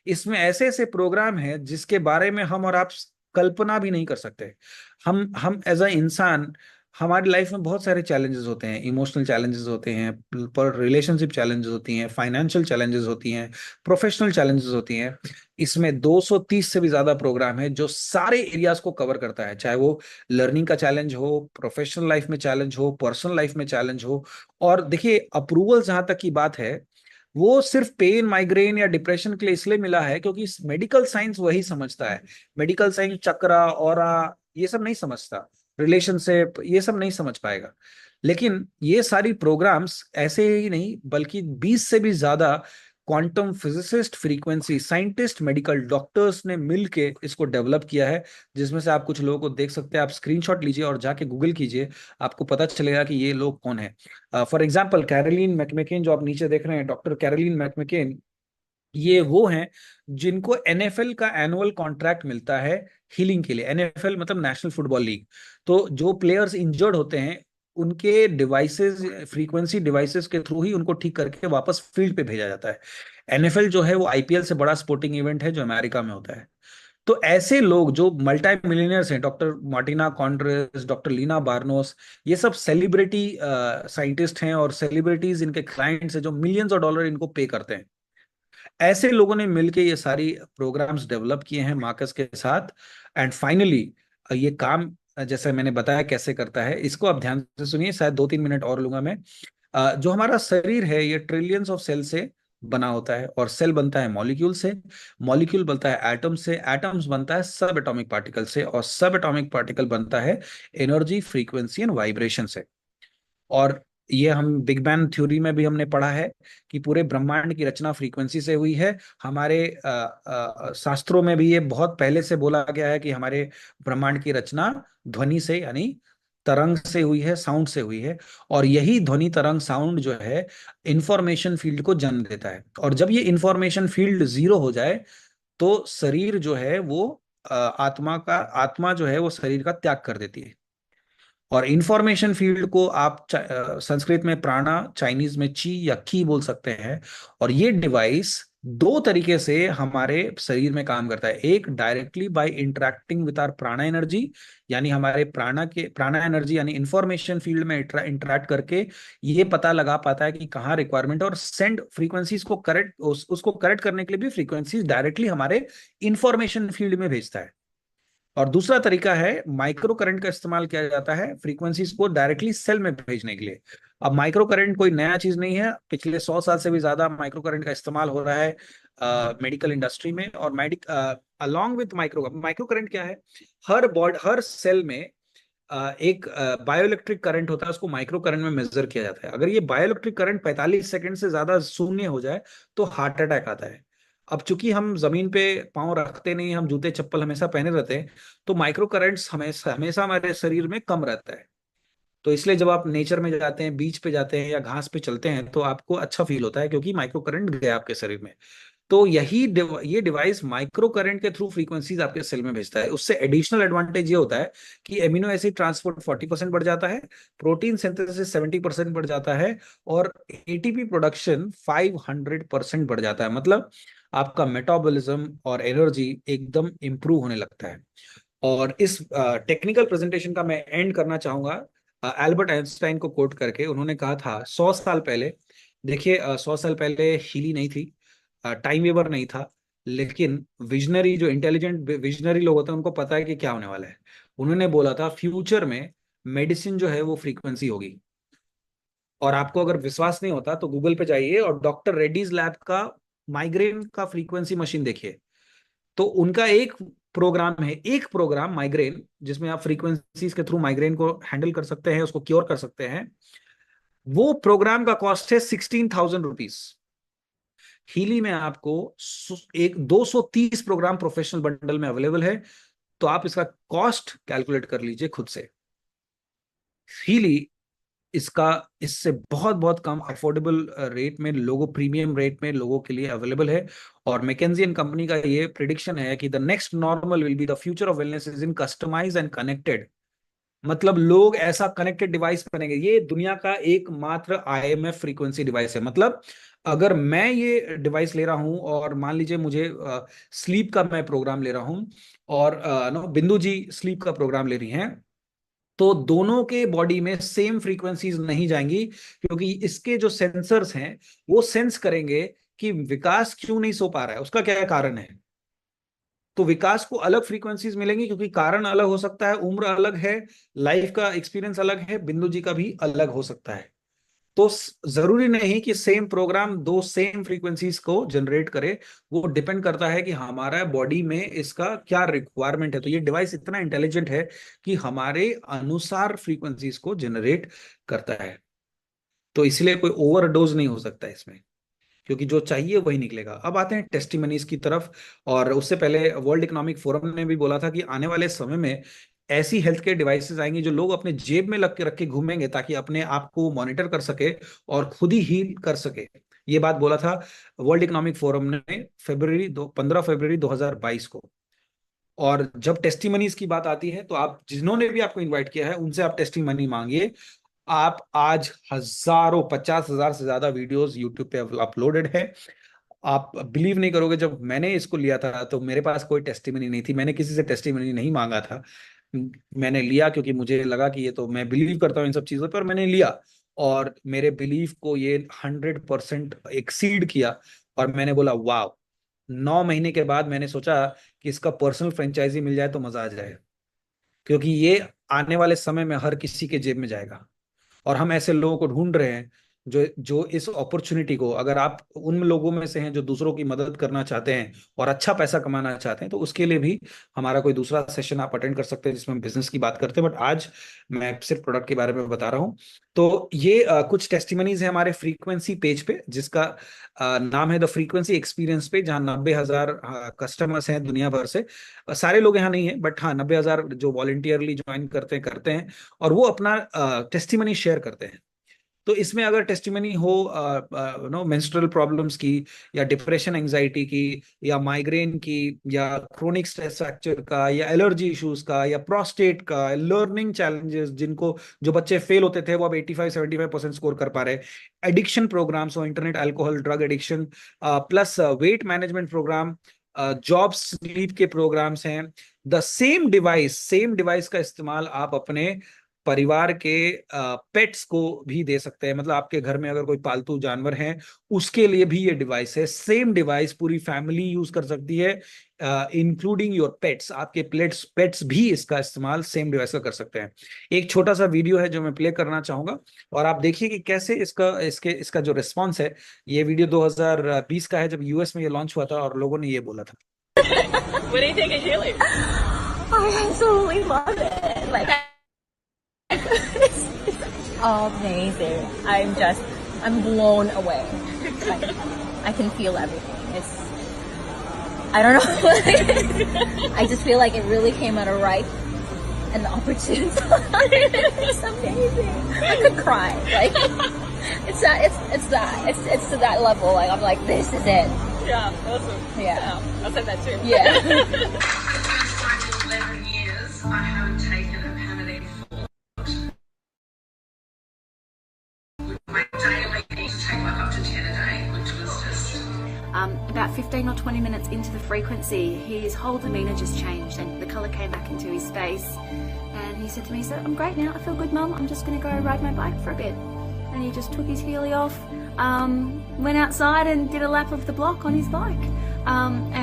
इसमें ऐसे ऐसे प्रोग्राम हैं जिसके बारे में हम और आप कल्पना भी नहीं कर सकते। हम एज अ इंसान, हमारी लाइफ में बहुत सारे चैलेंजेस होते हैं, इमोशनल चैलेंजेस होते हैं, पर रिलेशनशिप चैलेंजेस होती हैं, फाइनेंशियल चैलेंजेस होती हैं, प्रोफेशनल चैलेंजेस होती हैं। इसमें 230 से भी ज्यादा प्रोग्राम है जो सारे एरियाज को कवर करता है, चाहे वो लर्निंग का चैलेंज हो, प्रोफेशनल लाइफ में चैलेंज हो, पर्सनल लाइफ में चैलेंज हो। और देखिए, अप्रूवल जहां तक की बात है, वो सिर्फ पेन, माइग्रेन या डिप्रेशन के लिए इसलिए मिला है क्योंकि मेडिकल साइंस वही समझता है। मेडिकल साइंस चक्रा, ऑरा, ये सब नहीं समझता, रिलेशनशिप, ये सब नहीं समझ पाएगा। लेकिन ये सारी प्रोग्राम्स ऐसे ही नहीं, बल्कि 20 से भी ज्यादा quantum physicist, frequency scientist, medical doctors ने मिलके इसको डेवलप किया है। जिसमें से आप कुछ लोगों को देख सकते हैं, आप स्क्रीनशॉट लीजिए और जाके गूगल कीजिए, आपको पता चलेगा कि ये लोग कौन है। फॉर एग्जाम्पल, कैरोलिन मैकमेकेन, जो आप नीचे देख रहे हैं, डॉक्टर कैरोलिन मैकमेकेन, ये वो हैं जिनको एनएफएल का एनुअल कॉन्ट्रैक्ट मिलता है हीलिंग के लिए। एनएफएल मतलब नेशनल फुटबॉल लीग। तो जो प्लेयर्स इंजर्ड होते हैं, उनके डिवाइसेस, फ्रीक्वेंसी डिवाइसेस के थ्रू ही उनको ठीक करके वापस फील्ड पे भेजा जाता है। एनएफएल जो है वो आईपीएल से बड़ा स्पोर्टिंग इवेंट है जो अमेरिका में होता है। तो ऐसे लोग जो मल्टी मिलियनर्स हैं, डॉक्टर मार्टिना कॉन्ड्रेस, डॉक्टर लीना बार्नोस, ये सब सेलिब्रिटी साइंटिस्ट हैं और सेलिब्रिटीज इनके क्लाइंट्स हैं जो मिलियंस ऑफ डॉलर इनको पे करते हैं। ऐसे लोगों ने मिलके ये सारी प्रोग्राम्स डेवलप किए हैं मार्कस के साथ। एंड फाइनली ये काम, जैसे मैंने बताया कैसे करता है, इसको आप ध्यान से सुनिए, शायद 2-3 मिनट और लूंगा मैं। जो हमारा शरीर है ये ट्रिलियंस ऑफ सेल से बना होता है, और सेल बनता है मॉलिक्यूल से, मॉलिक्यूल बनता है एटम से, एटम्स बनता है सब एटॉमिक पार्टिकल से, और सब एटॉमिक पार्टिकल बनता है एनर्जी, फ्रीक्वेंसी एंड वाइब्रेशन से। और ये हम बिग बैंग थ्योरी में भी हमने पढ़ा है कि पूरे ब्रह्मांड की रचना फ्रीक्वेंसी से हुई है। हमारे शास्त्रों में भी ये बहुत पहले से बोला गया है कि हमारे ब्रह्मांड की रचना ध्वनि से, यानी तरंग से हुई है, साउंड से हुई है। और यही ध्वनि, तरंग, साउंड जो है इंफॉर्मेशन फील्ड को जन्म देता है। और जब ये इंफॉर्मेशन फील्ड जीरो हो जाए तो शरीर जो है वो आत्मा जो है वो शरीर का त्याग कर देती है। और इंफॉर्मेशन फील्ड को आप संस्कृत में प्राणा, चाइनीज में ची या की बोल सकते हैं। और ये डिवाइस दो तरीके से हमारे शरीर में काम करता है। एक, directly by interacting with our prana energy, यानी हमारे प्राणा एनर्जी यानी इंफॉर्मेशन फील्ड में इंटरेक्ट करके ये पता लगा पाता है कि कहाँ रिक्वायरमेंट, और सेंड फ्रीक्वेंसीज को करेक्ट, उसको करेक्ट करने के लिए भी फ्रीक्वेंसीज डायरेक्टली हमारे इंफॉर्मेशन फील्ड में भेजता है। और दूसरा तरीका है, माइक्रो करंट का इस्तेमाल किया जाता है फ्रीक्वेंसीज को डायरेक्टली सेल में भेजने के लिए। अब माइक्रो करंट कोई नया चीज नहीं है, पिछले 100 साल से भी ज्यादा माइक्रो करंट का इस्तेमाल हो रहा है मेडिकल इंडस्ट्री में। और अलॉन्ग विथ माइक्रो करंट क्या है, हर सेल में एक बायोइलेक्ट्रिक करंट होता है, उसको माइक्रो करंट में मेजर किया जाता है। अगर ये बायोइलेक्ट्रिक करंट 45 सेकंड से ज्यादा शून्य हो जाए तो हार्ट अटैक आता है। अब चूंकि हम जमीन पे पांव रखते नहीं, हम जूते चप्पल हमेशा पहने रहते हैं, तो माइक्रो करंट्स हमेशा हमेशा हमारे शरीर में कम रहता है। तो इसलिए जब आप नेचर में जाते हैं, बीच पे जाते हैं या घास पे चलते हैं, तो आपको अच्छा फील होता है क्योंकि माइक्रो करंट गया आपके शरीर में। तो ये डिवाइस माइक्रो करंट के थ्रू फ्रीक्वेंसीज आपके सेल में भेजता है। उससे एडिशनल एडवांटेज ये होता है कि एमिनो एसिड ट्रांसपोर्ट 40% बढ़ जाता है, प्रोटीन सिंथेसिस 70% बढ़ जाता है, और एटीपी प्रोडक्शन 500% बढ़ जाता है। मतलब आपका मेटाबॉलिज्म और एनर्जी एकदम इंप्रूव होने लगता है। और इस टेक्निकल प्रेजेंटेशन का मैं एंड करना चाहूंगा एल्बर्ट आइंस्टाइन को कोट करके। उन्होंने कहा था 100 साल पहले, देखिए 100 साल पहले हीली नहीं थी, टाइम वेवर नहीं था, लेकिन विजनरी, जो इंटेलिजेंट विजनरी लोग होते हैं, उनको पता है कि क्या होने वाला है। उन्होंने बोला था फ्यूचर में मेडिसिन जो है वो फ्रीक्वेंसी होगी। और आपको अगर विश्वास नहीं होता तो गूगल पे जाइए और डॉक्टर रेड्डीज लैब का माइग्रेन का फ्रीक्वेंसी मशीन देखिए। तो उनका एक प्रोग्राम माइग्रेन, जिसमें आप फ्रीक्वेंसीज के थ्रू माइग्रेन को हैंडल कर सकते हैं, उसको क्योर कर सकते हैं। वो प्रोग्राम का कॉस्ट है 16,000 रुपीज। हीली में आपको एक 230 प्रोग्राम प्रोफेशनल बंडल में अवेलेबल है। तो आप इसका कॉस्ट कैलकुलेट कर लीजिए खुद से। हीली इससे बहुत बहुत कम अफोर्डेबल रेट में, प्रीमियम रेट में लोगों के लिए अवेलेबल है। और मैकेंजी एंड कंपनी का ये प्रिडिक्शन है कि the next normal will be the future of wellness is in customize and connected मतलब लोग ऐसा कनेक्टेड डिवाइस बनेंगे। ये दुनिया का एकमात्र IMF फ्रीक्वेंसी डिवाइस है। मतलब अगर मैं ये डिवाइस ले रहा हूं और मान लीजिए मुझे स्लीप का मैं प्रोग्राम ले रहा हूं और नो बिंदु जी स्लीप का प्रोग्राम ले रही हैं, तो दोनों के बॉडी में सेम फ्रीक्वेंसीज नहीं जाएंगी, क्योंकि इसके जो सेंसर्स हैं वो सेंस करेंगे कि विकास क्यों नहीं सो पा रहा है, उसका क्या कारण है। तो विकास को अलग फ्रीक्वेंसीज मिलेंगी, क्योंकि कारण अलग हो सकता है, उम्र अलग है, लाइफ का एक्सपीरियंस अलग है, बिंदु जी का भी अलग हो सकता है। तो जरूरी नहीं कि सेम प्रोग्राम दो सेम फ्रीक्वेंसीज को जनरेट करे, वो डिपेंड करता है कि हमारा बॉडी में इसका क्या रिक्वायरमेंट है। तो ये डिवाइस इतना इंटेलिजेंट है कि हमारे अनुसार फ्रीक्वेंसीज को जनरेट करता है। तो इसलिए कोई ओवरडोज नहीं हो सकता इसमें, क्योंकि जो चाहिए वही निकलेगा। अब आते हैं टेस्टिमनीज की तरफ। और उससे पहले वर्ल्ड इकोनॉमिक फोरम ने भी बोला था कि आने वाले समय में ऐसी हेल्थ केयर डिवाइसेस आएंगी जो लोग अपने जेब में लग के रख के घूमेंगे, ताकि अपने आप को मॉनिटर कर सके और खुद ही हील कर सके। ये बात बोला था वर्ल्ड इकोनॉमिक फोरम ने 15 फरवरी 2022 को। और जब टेस्टिमनीज की बात आती है तो आप जिन्होंने भी आपको इन्वाइट किया है उनसे आप टेस्टिमनी मांगिए। आप आज हजारों 50,000 से ज्यादा वीडियोस यूट्यूब पे अपलोडेड है। आप बिलीव नहीं करोगे, जब मैंने इसको लिया था तो मेरे पास कोई टेस्टिमनी नहीं थी, मैंने किसी से टेस्टिमनी नहीं मांगा था। मैंने लिया क्योंकि मुझे लगा कि ये तो मैं बिलीव करता हूँ इन सब चीजों पर, मैंने लिया और मेरे बिलीव को ये 100% एक्सीड किया। और मैंने बोला वाह, 9 महीने के बाद मैंने सोचा कि इसका पर्सनल फ्रेंचाइजी मिल जाए तो मजा आ जाए, क्योंकि ये आने वाले समय में हर किसी के जेब में जाएगा। और हम ऐसे लोगों को ढूंढ रहे हैं जो इस अपॉर्चुनिटी को, अगर आप उन लोगों में से हैं जो दूसरों की मदद करना चाहते हैं और अच्छा पैसा कमाना चाहते हैं, तो उसके लिए भी हमारा कोई दूसरा सेशन आप अटेंड कर सकते हैं जिसमें हम बिजनेस की बात करते हैं। बट आज मैं सिर्फ प्रोडक्ट के बारे में बता रहा हूं। तो ये कुछ टेस्टिमनीज है हमारे फ्रीक्वेंसी पेज पे, जिसका नाम है द फ्रीक्वेंसी एक्सपीरियंस पे, जहां 90,000 कस्टमर्स हैं दुनिया भर से। सारे लोग यहाँ नहीं है, बट हाँ 90,000 जो वॉलंटियरली ज्वाइन करते हैं और वो अपना टेस्टिमनी शेयर करते हैं। तो इसमें अगर टेस्टिमनी हो नो मेंस्ट्रुअल प्रॉब्लम्स की, या डिप्रेशन एंजाइटी की, या माइग्रेन की, या क्रोनिक स्ट्रेस फ्रैक्चर का, या एलर्जी इश्यूज का, या प्रोस्टेट का, लर्निंग चैलेंजेस, जिनको जो बच्चे फेल होते थे वो अब 85-75% स्कोर कर पा रहे, एडिक्शन प्रोग्राम्स हो, internet, alcohol, drug addiction, plus weight management program, job sleep के प्रोग्राम्स हैं। द सेम डिवाइस का इस्तेमाल आप अपने परिवार के पेट्स को भी दे सकते हैं। मतलब आपके घर में अगर कोई पालतू जानवर हैं उसके लिए भी ये डिवाइस है। सेम डिवाइस पूरी फैमिली यूज कर सकती है, इंक्लूडिंग योर पेट्स। आपके पेट्स भी इसका इस्तेमाल सेम डिवाइस का कर सकते हैं। एक छोटा सा वीडियो है जो मैं प्ले करना चाहूंगा और आप देखिए कि कैसे इसका जो रिस्पॉन्स है। ये वीडियो 2020 का है, जब US में ये लॉन्च हुआ था और लोगों ने ये बोला था। What do you think of Healy? I absolutely love it. Like, it's amazing. I'm blown away. Like, I can feel everything. I don't know. I just feel like it really came at a right and the opportune time. It's amazing. I could cry. Like, it's to that level. Like, I'm like, this is it. Yeah, awesome. Yeah. I'll say that too. Yeah. For the first time in 11 years, I haven't taken a Panadol Forte. My daily need to take like up to 10 a day, which was just... About 15 or 20 minutes into the frequency, his whole demeanour just changed and the colour came back into his face. And he said to me, "So I'm great now, I feel good, Mum, I'm just going to go ride my bike for a bit." And he just took his Healy off, went outside and did a lap of the block on his bike,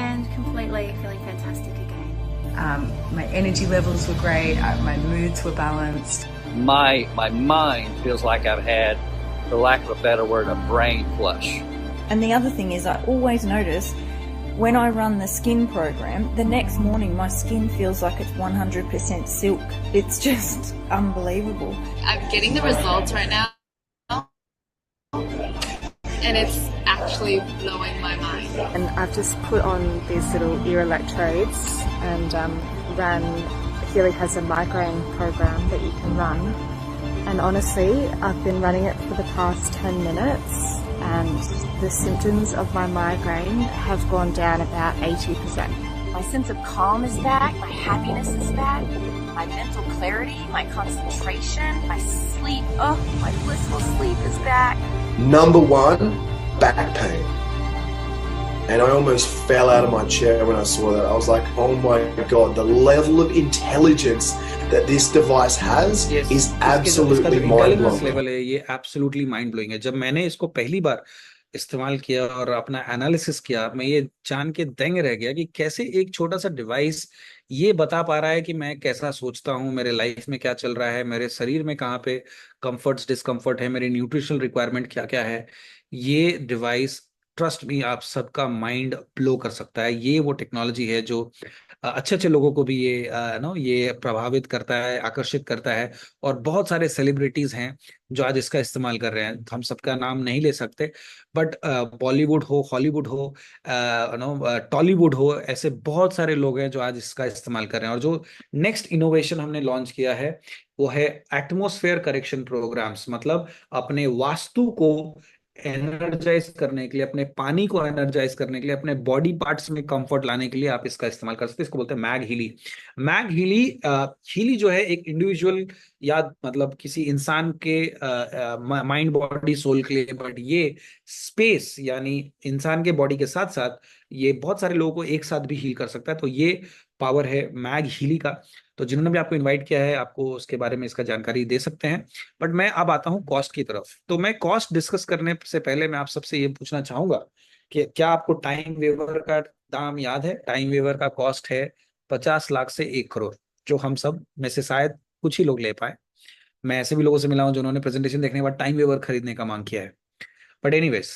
and completely feeling fantastic again. My energy levels were great, my moods were balanced. My mind feels like I've had, for lack of a better word, a brain flush. And the other thing is, I always notice when I run the skin program, the next morning my skin feels like it's 100% silk. It's just unbelievable. I'm getting the results right now, and it's actually blowing my mind. And I've just put on these little ear electrodes and ran. Healy has a migraine program that you can run, and honestly I've been running it for the past 10 minutes and the symptoms of my migraine have gone down about 80%. My sense of calm is back. My happiness is back. My mental clarity, my concentration, my sleep. Oh, my blissful sleep is back. Number one, back pain. And I almost fell out of my chair when I saw that. I was like, oh my God, the level of intelligence that this device has is absolutely mind-blowing. Level है ये absolutely mind-blowing है. जब मैंने इसको पहली बार इस्तेमाल किया और अपना एनालिसिस किया, मैं ये जान के दंग रह गया कि कैसे एक छोटा सा डिवाइस ये बता पा रहा है कि मैं कैसा सोचता हूँ, मेरे लाइफ में क्या चल रहा है, मेरे शरीर में कहाँ पे कंफर्ट्स डिस्कम्फर्ट है, मेरी न्यूट्रिशनल रिक्वायरमेंट क्या क्या है. ये डिवाइस ट्रस्ट मी आप सबका माइंड ब्लो कर सकता है. ये वो टेक्नोलॉजी है जो अच्छे अच्छे लोगों को भी ये प्रभावित करता है, आकर्षित करता है. और बहुत सारे सेलिब्रिटीज हैं जो आज इसका इस्तेमाल कर रहे हैं. हम सबका नाम नहीं ले सकते, बट बॉलीवुड हो, हॉलीवुड हो, टॉलीवुड हो, ऐसे बहुत सारे लोग हैं जो आज इसका इस्तेमाल कर रहे हैं. और जो नेक्स्ट इनोवेशन हमने लॉन्च किया है वो है एटमॉस्फेयर करेक्शन प्रोग्राम्स. मतलब अपने वास्तु को एनर्जाइज करने के लिए, अपने पानी को एनर्जाइज करने के लिए, अपने बॉडी पार्ट्स में कंफर्ट लाने के लिए आप इसका इस्तेमाल कर सकते हैं. इसको बोलते हैं mag Healy. Mag Healy Healy जो है एक इंडिविजुअल या मतलब किसी इंसान के माइंड बॉडी सोल के लिए, बट ये स्पेस यानी इंसान के बॉडी के साथ साथ ये बहुत सारे लोगों को एक साथ भी हील कर सकता है. तो ये पावर है मैग हीली का. तो जिन्होंने भी आपको इनवाइट किया है आपको उसके बारे में इसका जानकारी दे सकते हैं. बट मैं अब आता हूं कॉस्ट की तरफ. तो मैं कॉस्ट डिस्कस करने से पहले मैं आप सबसे ये पूछना चाहूंगा कि क्या आपको टाइम वेवर का दाम याद है? टाइम वेवर का कॉस्ट है 50 लाख से 1 करोड़, जो हम सब में से शायद कुछ ही लोग ले पाए. मैं ऐसे भी लोगों से मिला हूं जिन्होंने प्रेजेंटेशन देखने के बाद टाइम वेवर खरीदने का मांग किया है. बट एनीवेज,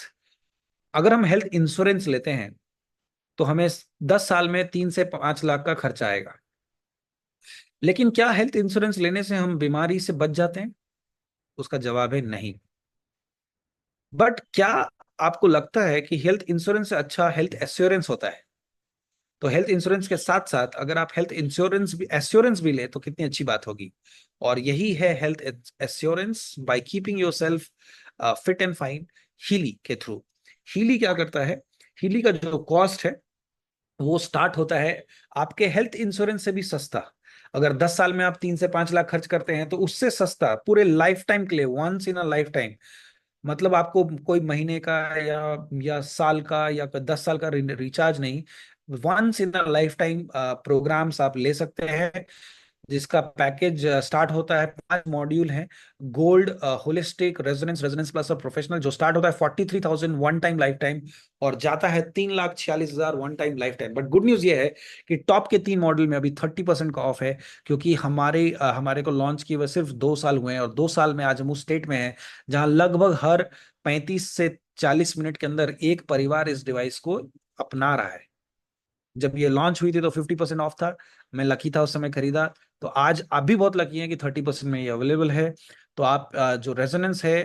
अगर हम हेल्थ इंश्योरेंस लेते हैं तो हमें 10 साल में 3 से 5 लाख का खर्चा आएगा. लेकिन क्या हेल्थ इंश्योरेंस लेने से हम बीमारी से बच जाते हैं? उसका जवाब है नहीं. बट क्या आपको लगता है कि हेल्थ इंश्योरेंस से अच्छा हेल्थ एश्योरेंस होता है? तो हेल्थ इंश्योरेंस के साथ साथ अगर आप हेल्थ इंश्योरेंस भी एश्योरेंस भी ले तो कितनी अच्छी बात होगी. और यही है health assurance by keeping yourself fit and fine Healy के थ्रू. हीली क्या करता है? हीली का जो कॉस्ट है वो स्टार्ट होता है आपके हेल्थ इंश्योरेंस से भी सस्ता. अगर 10 साल में आप 3 से 5 लाख खर्च करते हैं तो उससे सस्ता पूरे लाइफ टाइम के लिए, once in a life time. मतलब आपको कोई महीने का या साल का या 10 साल का रिचार्ज नहीं, once in a life time programs आप ले सकते हैं, जिसका पैकेज स्टार्ट होता है 5 मॉड्यूल है. गोल्ड, होलिस्टिक, रेजोनेंस प्लस और प्रोफेशनल, जो स्टार्ट होता है 43,000 वन टाइम लाइफ टाइम और जाता है 3,46,000 one time life time. But good news ये है कि टॉप के 3 मॉडल में अभी 30% का ऑफ है, क्योंकि हमारे को लॉन्च किए हुए सिर्फ 2 साल हुए हैं. और 2 साल में आज हम उस स्टेट में हैं जहां लगभग हर 35 से 40 मिनट के अंदर एक परिवार इस डिवाइस को अपना रहा है. जब ये लॉन्च हुई थी तो 50% ऑफ था. मैं लकी था उस समय खरीदा. तो आज आप भी बहुत लकी हैं कि 30% में ये अवेलेबल है. तो आप जो रेजोनेंस है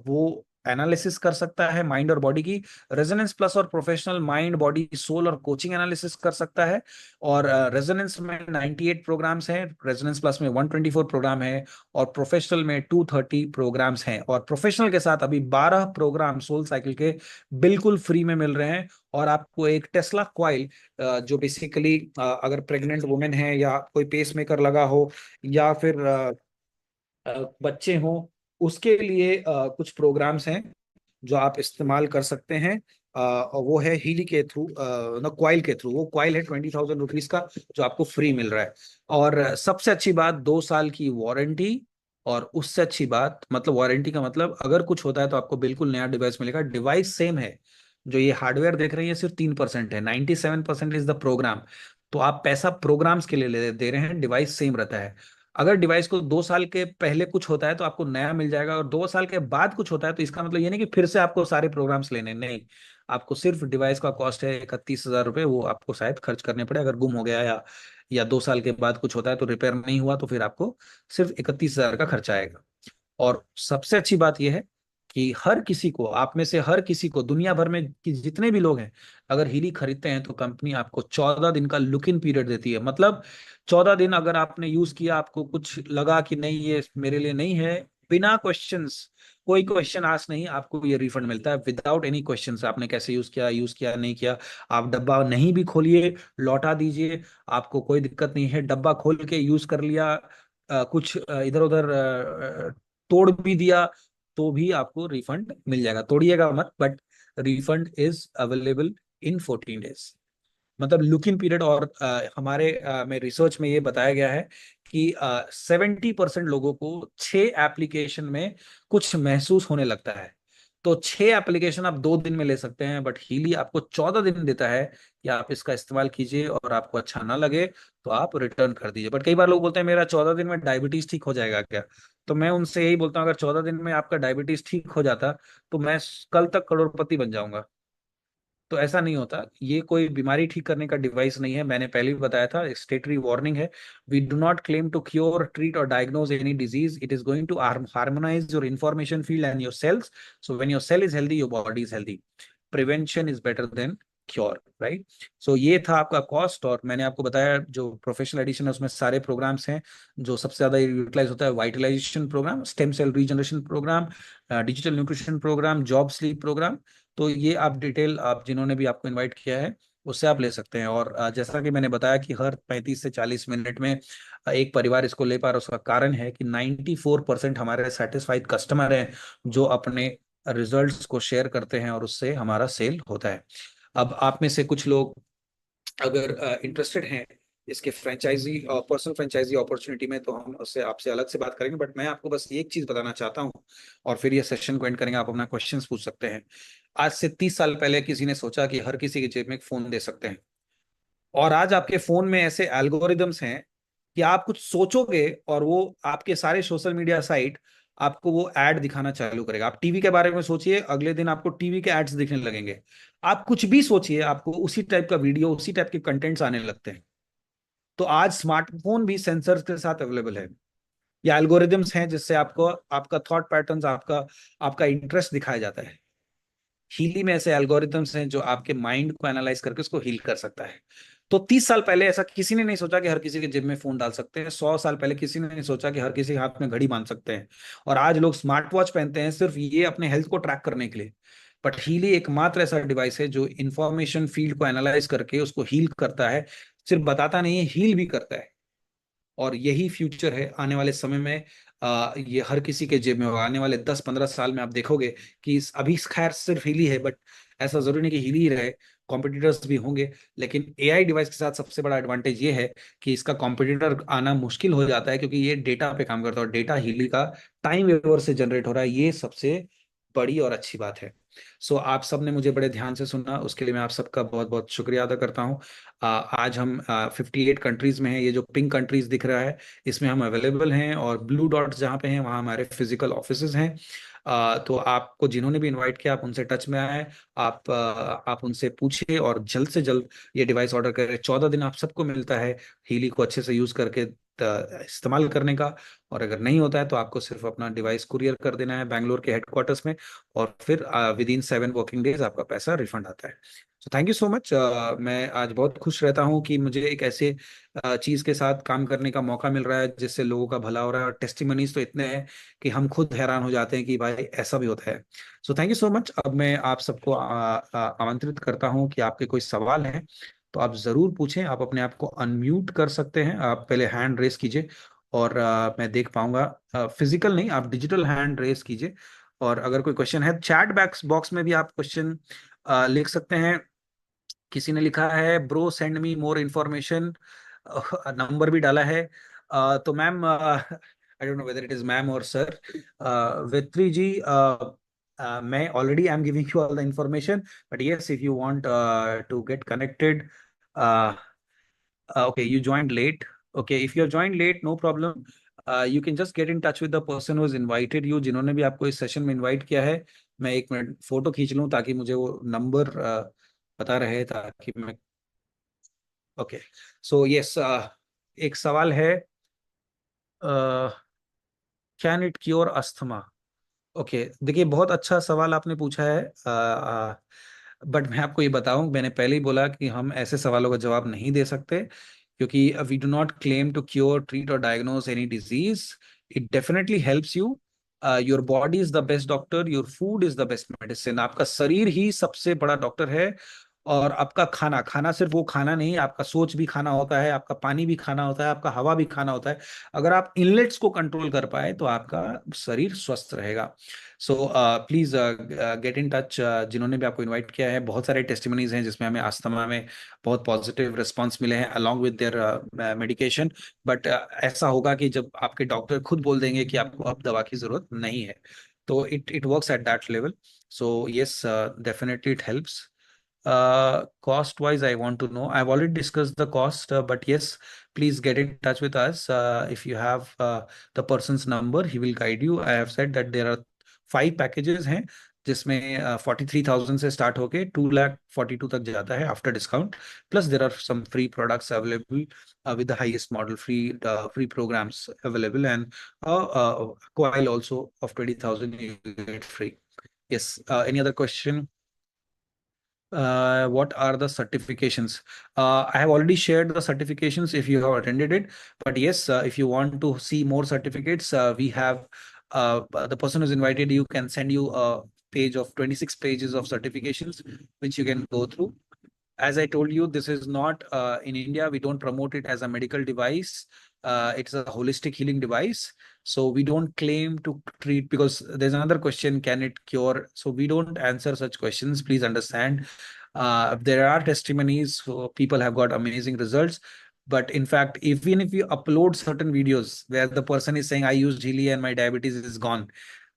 वो एनालिसिस कर सकता है माइंड और बॉडी की. रेजोनेंस प्लस और प्रोफेशनल माइंड, बॉडी, सोल और कोचिंग एनालिसिस कर सकता है. और रेजोनेंस में 98 प्रोग्राम्स हैं, रेजोनेंस प्लस में 124 प्रोग्राम है और प्रोफेशनल में 230 प्रोग्राम्स हैं. और प्रोफेशनल के साथ अभी 12 प्रोग्राम सोल साइकिल के बिल्कुल फ्री में मिल रहे हैं. और आपको एक टेस्ला कॉइल, जो बेसिकली अगर प्रेग्नेंट वुमेन है या कोई पेस मेकर लगा हो या फिर बच्चे हों, उसके लिए कुछ प्रोग्राम्स हैं जो आप इस्तेमाल कर सकते हैं. वो है हीली के थ्रू, कॉइल के थ्रू. वो कॉइल है 20,000 रुपीज का जो आपको फ्री मिल रहा है. और सबसे अच्छी बात 2 साल की वारंटी. और उससे अच्छी बात, मतलब वारंटी का मतलब अगर कुछ होता है तो आपको बिल्कुल नया डिवाइस मिलेगा. डिवाइस सेम है. जो ये हार्डवेयर देख रही है सिर्फ 3% है, 97% इज द प्रोग्राम. तो आप पैसा प्रोग्राम्स के लिए दे रहे हैं, डिवाइस सेम रहता है. अगर डिवाइस को 2 साल के पहले कुछ होता है तो आपको नया मिल जाएगा, और 2 साल के बाद कुछ होता है तो इसका मतलब ये नहीं कि फिर से आपको सारे प्रोग्राम्स लेने, नहीं. आपको सिर्फ डिवाइस का कॉस्ट है 31,000 रुपये, वो आपको शायद खर्च करने पड़े. अगर गुम हो गया या 2 साल के बाद कुछ होता है तो रिपेयर नहीं हुआ तो फिर आपको सिर्फ 31,000 का खर्चा आएगा. और सबसे अच्छी बात यह है कि हर किसी को, आप में से हर किसी को, दुनिया भर में जितने भी लोग हैं, अगर हीली खरीदते हैं तो कंपनी आपको 14 दिन का लुक इन पीरियड देती है. मतलब 14 दिन अगर आपने यूज किया, आपको कुछ लगा कि नहीं ये मेरे लिए नहीं है, बिना क्वेश्चंस, कोई क्वेश्चन आस्क नहीं, आपको ये रिफंड मिलता है विदाउट एनी क्वेश्चंस। आपने कैसे यूज किया नहीं किया, आप डब्बा नहीं भी खोलिए, लौटा दीजिए, आपको कोई दिक्कत नहीं है। डब्बा खोल के यूज कर लिया, कुछ इधर उधर तोड़ भी दिया, तो भी आपको रिफंड मिल जाएगा। तोड़िएगा मत, but refund is available in 14 days. मतलब लुक इन पीरियड। और हमारे में रिसर्च में ये बताया गया है कि 70% लोगों को 6 एप्लीकेशन में कुछ महसूस होने लगता है। तो 6 एप्लीकेशन आप 2 दिन में ले सकते हैं, बट हीली आपको 14 दिन देता है कि आप इसका इस्तेमाल कीजिए, और आपको अच्छा ना लगे तो आप रिटर्न कर दीजिए। बट कई बार लोग बोलते हैं मेरा 14 दिन में डायबिटीज ठीक हो जाएगा क्या? तो मैं उनसे यही बोलता हूँ, अगर 14 दिन में आपका डायबिटीज ठीक हो जाता तो मैं कल तक करोड़पति बन जाऊंगा। तो ऐसा नहीं होता, ये कोई बीमारी ठीक करने का डिवाइस नहीं है। मैंने पहले भी बताया था, स्टेटरी वार्निंग है। We do not claim to cure, treat और diagnose any disease. It is going to harmonise your information field and your cells. So when your cell is healthy, your body is healthy. Prevention is better than cure, right? So ये था आपका cost. और मैंने आपको बताया जो professional addition है उसमें सारे प्रोग्राम्स हैं। जो सबसे ज्यादा यूटिलाइज होता है vitalisation programme, stem cell regeneration programme, digital nutrition programme, job sleep programme. तो ये आप डिटेल, आप जिन्होंने भी आपको इनवाइट किया है उससे आप ले सकते हैं। और जैसा कि मैंने बताया कि हर 35 से 40 मिनट में एक परिवार इसको ले पा रहा है। उसका कारण है कि 94% हमारे सेटिस्फाइड कस्टमर हैं जो अपने रिजल्ट्स को शेयर करते हैं, और उससे हमारा सेल होता है। अब आप में से कुछ लोग अगर इंटरेस्टेड हैं इसके फ्रेंचाइजी और पर्सनल फ्रेंचाइजी अपॉर्चुनिटी में, तो हम उससे आपसे अलग से बात करेंगे। बट मैं आपको बस एक चीज बताना चाहता हूँ, और फिर ये सेशन को एंड करेंगे। आप अपना क्वेश्चंस पूछ सकते हैं। आज से 30 साल पहले किसी ने सोचा कि हर किसी के जेब में एक फोन दे सकते हैं, और आज आपके फोन में ऐसे एल्गोरिदम्स हैं कि आप कुछ सोचोगे और वो आपके सारे सोशल मीडिया साइट आपको वो एड दिखाना चालू करेगा। आप टीवी के बारे में सोचिए, अगले दिन आपको टीवी के एड्स दिखने लगेंगे। आप कुछ भी सोचिए, आपको उसी टाइप का वीडियो, उसी टाइप के कंटेंट्स आने लगते हैं। तो आज स्मार्टफोन भी सेंसर्स के साथ अवेलेबल है। ये एल्गोरिदम्स हैं जिससे आपको आपका थॉट पैटर्न्स, आपका आपका इंटरेस्ट दिखाया जाता है। हीली में ऐसे एल्गोरिदम्स हैं जो आपके माइंड को एनालाइज करके उसको हील कर सकता है। तो 30 साल पहले ऐसा किसी ने नहीं सोचा कि हर किसी के जेब में फोन डाल सकते हैं। 100 साल पहले किसी ने नहीं सोचा कि हर किसी के हाथ में घड़ी बांध सकते हैं। और आज लोग स्मार्ट वॉच पहनते हैं सिर्फ ये अपने हेल्थ को ट्रैक करने के लिए। बट हीली एकमात्र ऐसा डिवाइस है जो इंफॉर्मेशन फील्ड को एनालाइज करके उसको हील करता है। सिर्फ बताता नहीं है, हील भी करता है। और यही फ्यूचर है आने वाले समय में। ये हर किसी के जेब में होगा। आने वाले 10-15 साल में आप देखोगे कि अभी खैर सिर्फ हिली है, बट ऐसा जरूरी नहीं कि हिली ही रहे, कॉम्पिटिटर्स भी होंगे। लेकिन एआई डिवाइस के साथ सबसे बड़ा एडवांटेज ये है कि इसका कॉम्पिटिटर आना मुश्किल हो जाता है, क्योंकि ये डेटा पे काम करता है, और डेटा हिली का टाइम वेवर से जनरेट हो रहा है। ये सबसे बड़ी और अच्छी बात है। सो आप सब ने मुझे बड़े ध्यान से सुना, उसके लिए मैं आप सबका बहुत बहुत शुक्रिया अदा करता हूँ। आज हम 58 कंट्रीज में हैं। ये जो पिंक कंट्रीज दिख रहा है इसमें हम अवेलेबल हैं, और ब्लू डॉट्स जहाँ पे हैं वहाँ हमारे फिजिकल ऑफिसेज हैं। तो आपको जिन्होंने भी इनवाइट किया, आप उनसे टच में आए, आप उनसे पूछिए और जल्द से जल्द ये डिवाइस ऑर्डर करें। 14 दिन आप सबको मिलता है हीली को अच्छे से यूज करके इस्तेमाल करने का। और अगर नहीं होता है तो आपको सिर्फ अपना डिवाइस कुरियर कर देना है बैंगलोर के हेडक्वार्टर्स में, और फिर विद इन 7 वर्किंग डेज आपका पैसा रिफंड आता है। So thank you so much. मैं आज बहुत खुश रहता हूँ कि मुझे एक ऐसे चीज़ के साथ काम करने का मौका मिल रहा है जिससे लोगों का भला हो रहा है। और टेस्टिमनीज तो इतने हैं कि हम खुद हैरान हो जाते हैं कि भाई ऐसा भी होता है। So thank you so much. अब मैं आप सबको आमंत्रित करता हूँ कि आपके कोई सवाल हैं तो आप जरूर पूछें। आप अपने आप को अनम्यूट कर सकते हैं। आप पहले हैंड रेस कीजिए और मैं देख पाऊंगा। फिजिकल नहीं, आप डिजिटल हैंड रेस कीजिए। और अगर कोई क्वेश्चन है, चैट बॉक्स में भी आप क्वेश्चन लिख सकते हैं। किसी ने लिखा है bro send me more information, number भी डाला है। तो ma'am, I don't know whether it is ma'am और सर। वेत्री जी, मैं already I am giving you all the information, but yes if you want to get connected, okay, you joined late. Okay, if you're joined late, no problem. You can just get in touch with the person who's invited you. जिन्होंने भी आपको इस session में invite किया है, मैं 1 minute photo खींच लूं ताकि मुझे वो नंबर पता रहे, ताकि मैं ओके। सो यस, एक सवाल है, can it cure asthma? Okay, देखिए बहुत अच्छा सवाल आपने पूछा है। बट मैं आपको ये बताऊं, मैंने पहले ही बोला कि हम ऐसे सवालों का जवाब नहीं दे सकते, क्योंकि we do not claim to cure, treat और diagnose any disease. It definitely helps you, Your body is the best doctor, your food is the best medicine. आपका शरीर ही सबसे बड़ा डॉक्टर है, और आपका खाना, खाना सिर्फ वो खाना नहीं, आपका सोच भी खाना होता है, आपका पानी भी खाना होता है, आपका हवा भी खाना होता है। अगर आप इनलेट्स को कंट्रोल कर पाए तो आपका शरीर स्वस्थ रहेगा। So please get in touch, जिन्होंने भी आपको इनवाइट किया है। बहुत सारे टेस्टिमनीज हैं जिसमें हमें अस्थमा में बहुत पॉजिटिव रिस्पॉन्स मिले हैं along with their medication. But ऐसा होगा कि जब आपके डॉक्टर खुद बोल देंगे कि आपको अब दवा की जरूरत नहीं है, तो it works at that level. So yes, definitely it helps. Cost wise, I want to know. I've already discussed the cost, but yes, please get in touch with us. If you have the person's number, he will guide you. I have said that there are 5 packages हैं, जिसमें 43,000 से start होके 2,42,000 तक जाता है after discount. Plus there are some free products available with the highest model, free programs available, and coil also of 20,000 you get free. Yes. Any other question? What are the certifications? I have already shared the certifications if you have attended it, but yes, if you want to see more certificates, we have the person who's invited you can send you a page of 26 pages of certifications which you can go through. As I told you, this is not in India, we don't promote it as a medical device. It's a holistic healing device. So we don't claim to treat, because there's another question, can it cure? So we don't answer such questions. Please understand. There are testimonies, people have got amazing results. But in fact, even if you upload certain videos where the person is saying, I used Healy and my diabetes is gone,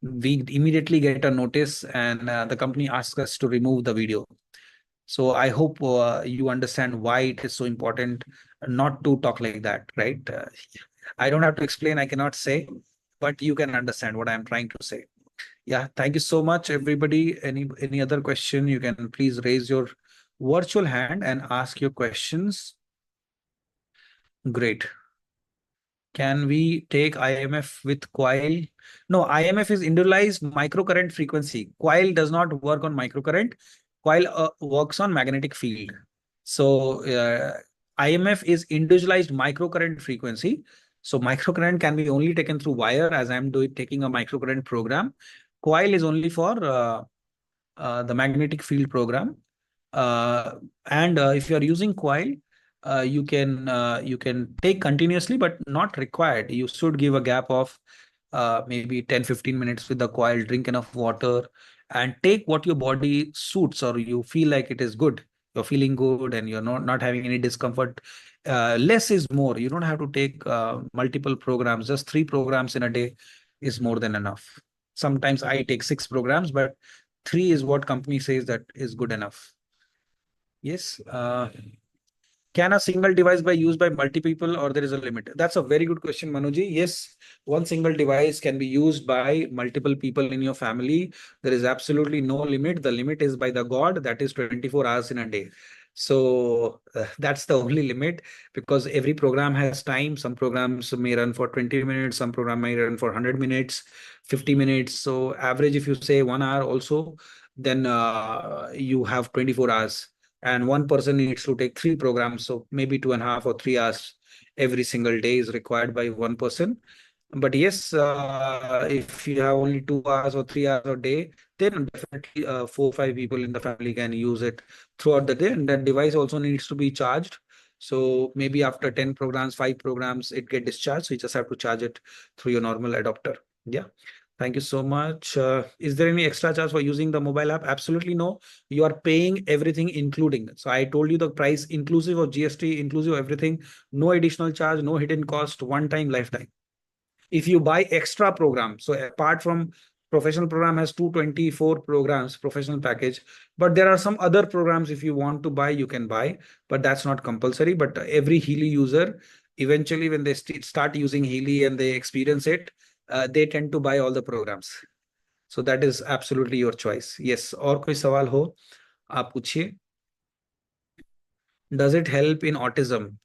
we immediately get a notice and the company asks us to remove the video. So I hope you understand why it is so important not to talk like that, right? I don't have to explain, I cannot say, but you can understand what I'm trying to say. Yeah, thank you so much, everybody. Any other question, you can please raise your virtual hand and ask your questions. Great. Can we take IMF with coil? No, IMF is individualized microcurrent frequency. Coil does not work on microcurrent. Coil works on magnetic field. So IMF is individualized microcurrent frequency. So microcurrent can be only taken through wire, as I'm taking a microcurrent program. Coil is only for the magnetic field program. And if you are using coil, you can take continuously, but not required. You should give a gap of maybe 10-15 minutes with the coil, drink enough water, and take what your body suits or you feel like it is good. You're feeling good and you're not having any discomfort. Less is more. You don't have to take multiple programs. Just 3 programs in a day is more than enough. Sometimes I take 6 programs, but 3 is what company says that is good enough. Yes. Can a single device be used by multi people, or there is a limit? That's a very good question, Manuji. Yes, one single device can be used by multiple people in your family. There is absolutely no limit. The limit is by the God, that is 24 hours in a day. So that's the only limit, because every program has time. Some programs may run for 20 minutes, some program may run for 100 minutes, 50 minutes. So average, if you say 1 hour also, then you have 24 hours. And one person needs to take 3 programs. So maybe 2.5 or 3 hours every single day is required by one person. But yes, if you have only 2 hours or 3 hours a day, then definitely 4 or 5 people in the family can use it throughout the day. And that device also needs to be charged. So maybe after 10 programs, 5 programs, it get discharged. So you just have to charge it through your normal adapter. Yeah. Thank you so much. Is there any extra charge for using the mobile app? Absolutely no. You are paying everything including. So I told you the price inclusive of GST, inclusive of everything, no additional charge, no hidden cost, one time, lifetime. If you buy extra program, so apart from professional program has 224 programs, professional package, but there are some other programs if you want to buy, you can buy, but that's not compulsory. But every Healy user, eventually when they start using Healy and they experience it, they tend to buy all the programs. So that is absolutely your choice. Yes. और कोई सवाल हो आप पूछिए. Does it help in autism?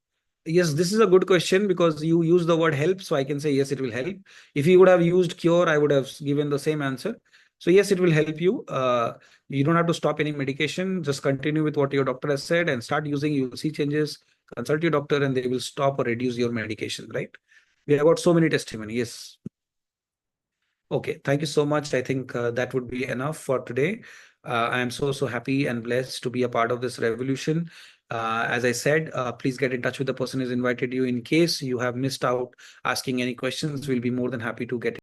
Yes, this is a good question because you use the word help. So I can say, yes, it will help. If you would have used cure, I would have given the same answer. So yes, it will help you. You don't have to stop any medication. Just continue with what your doctor has said and start using. You will see changes. Consult your doctor and they will stop or reduce your medication, right? We have got so many testimonies. Yes. Okay, thank you so much. I think that would be enough for today. I am so happy and blessed to be a part of this revolution. As I said, please get in touch with the person who's invited you. In case you have missed out asking any questions, we'll be more than happy to get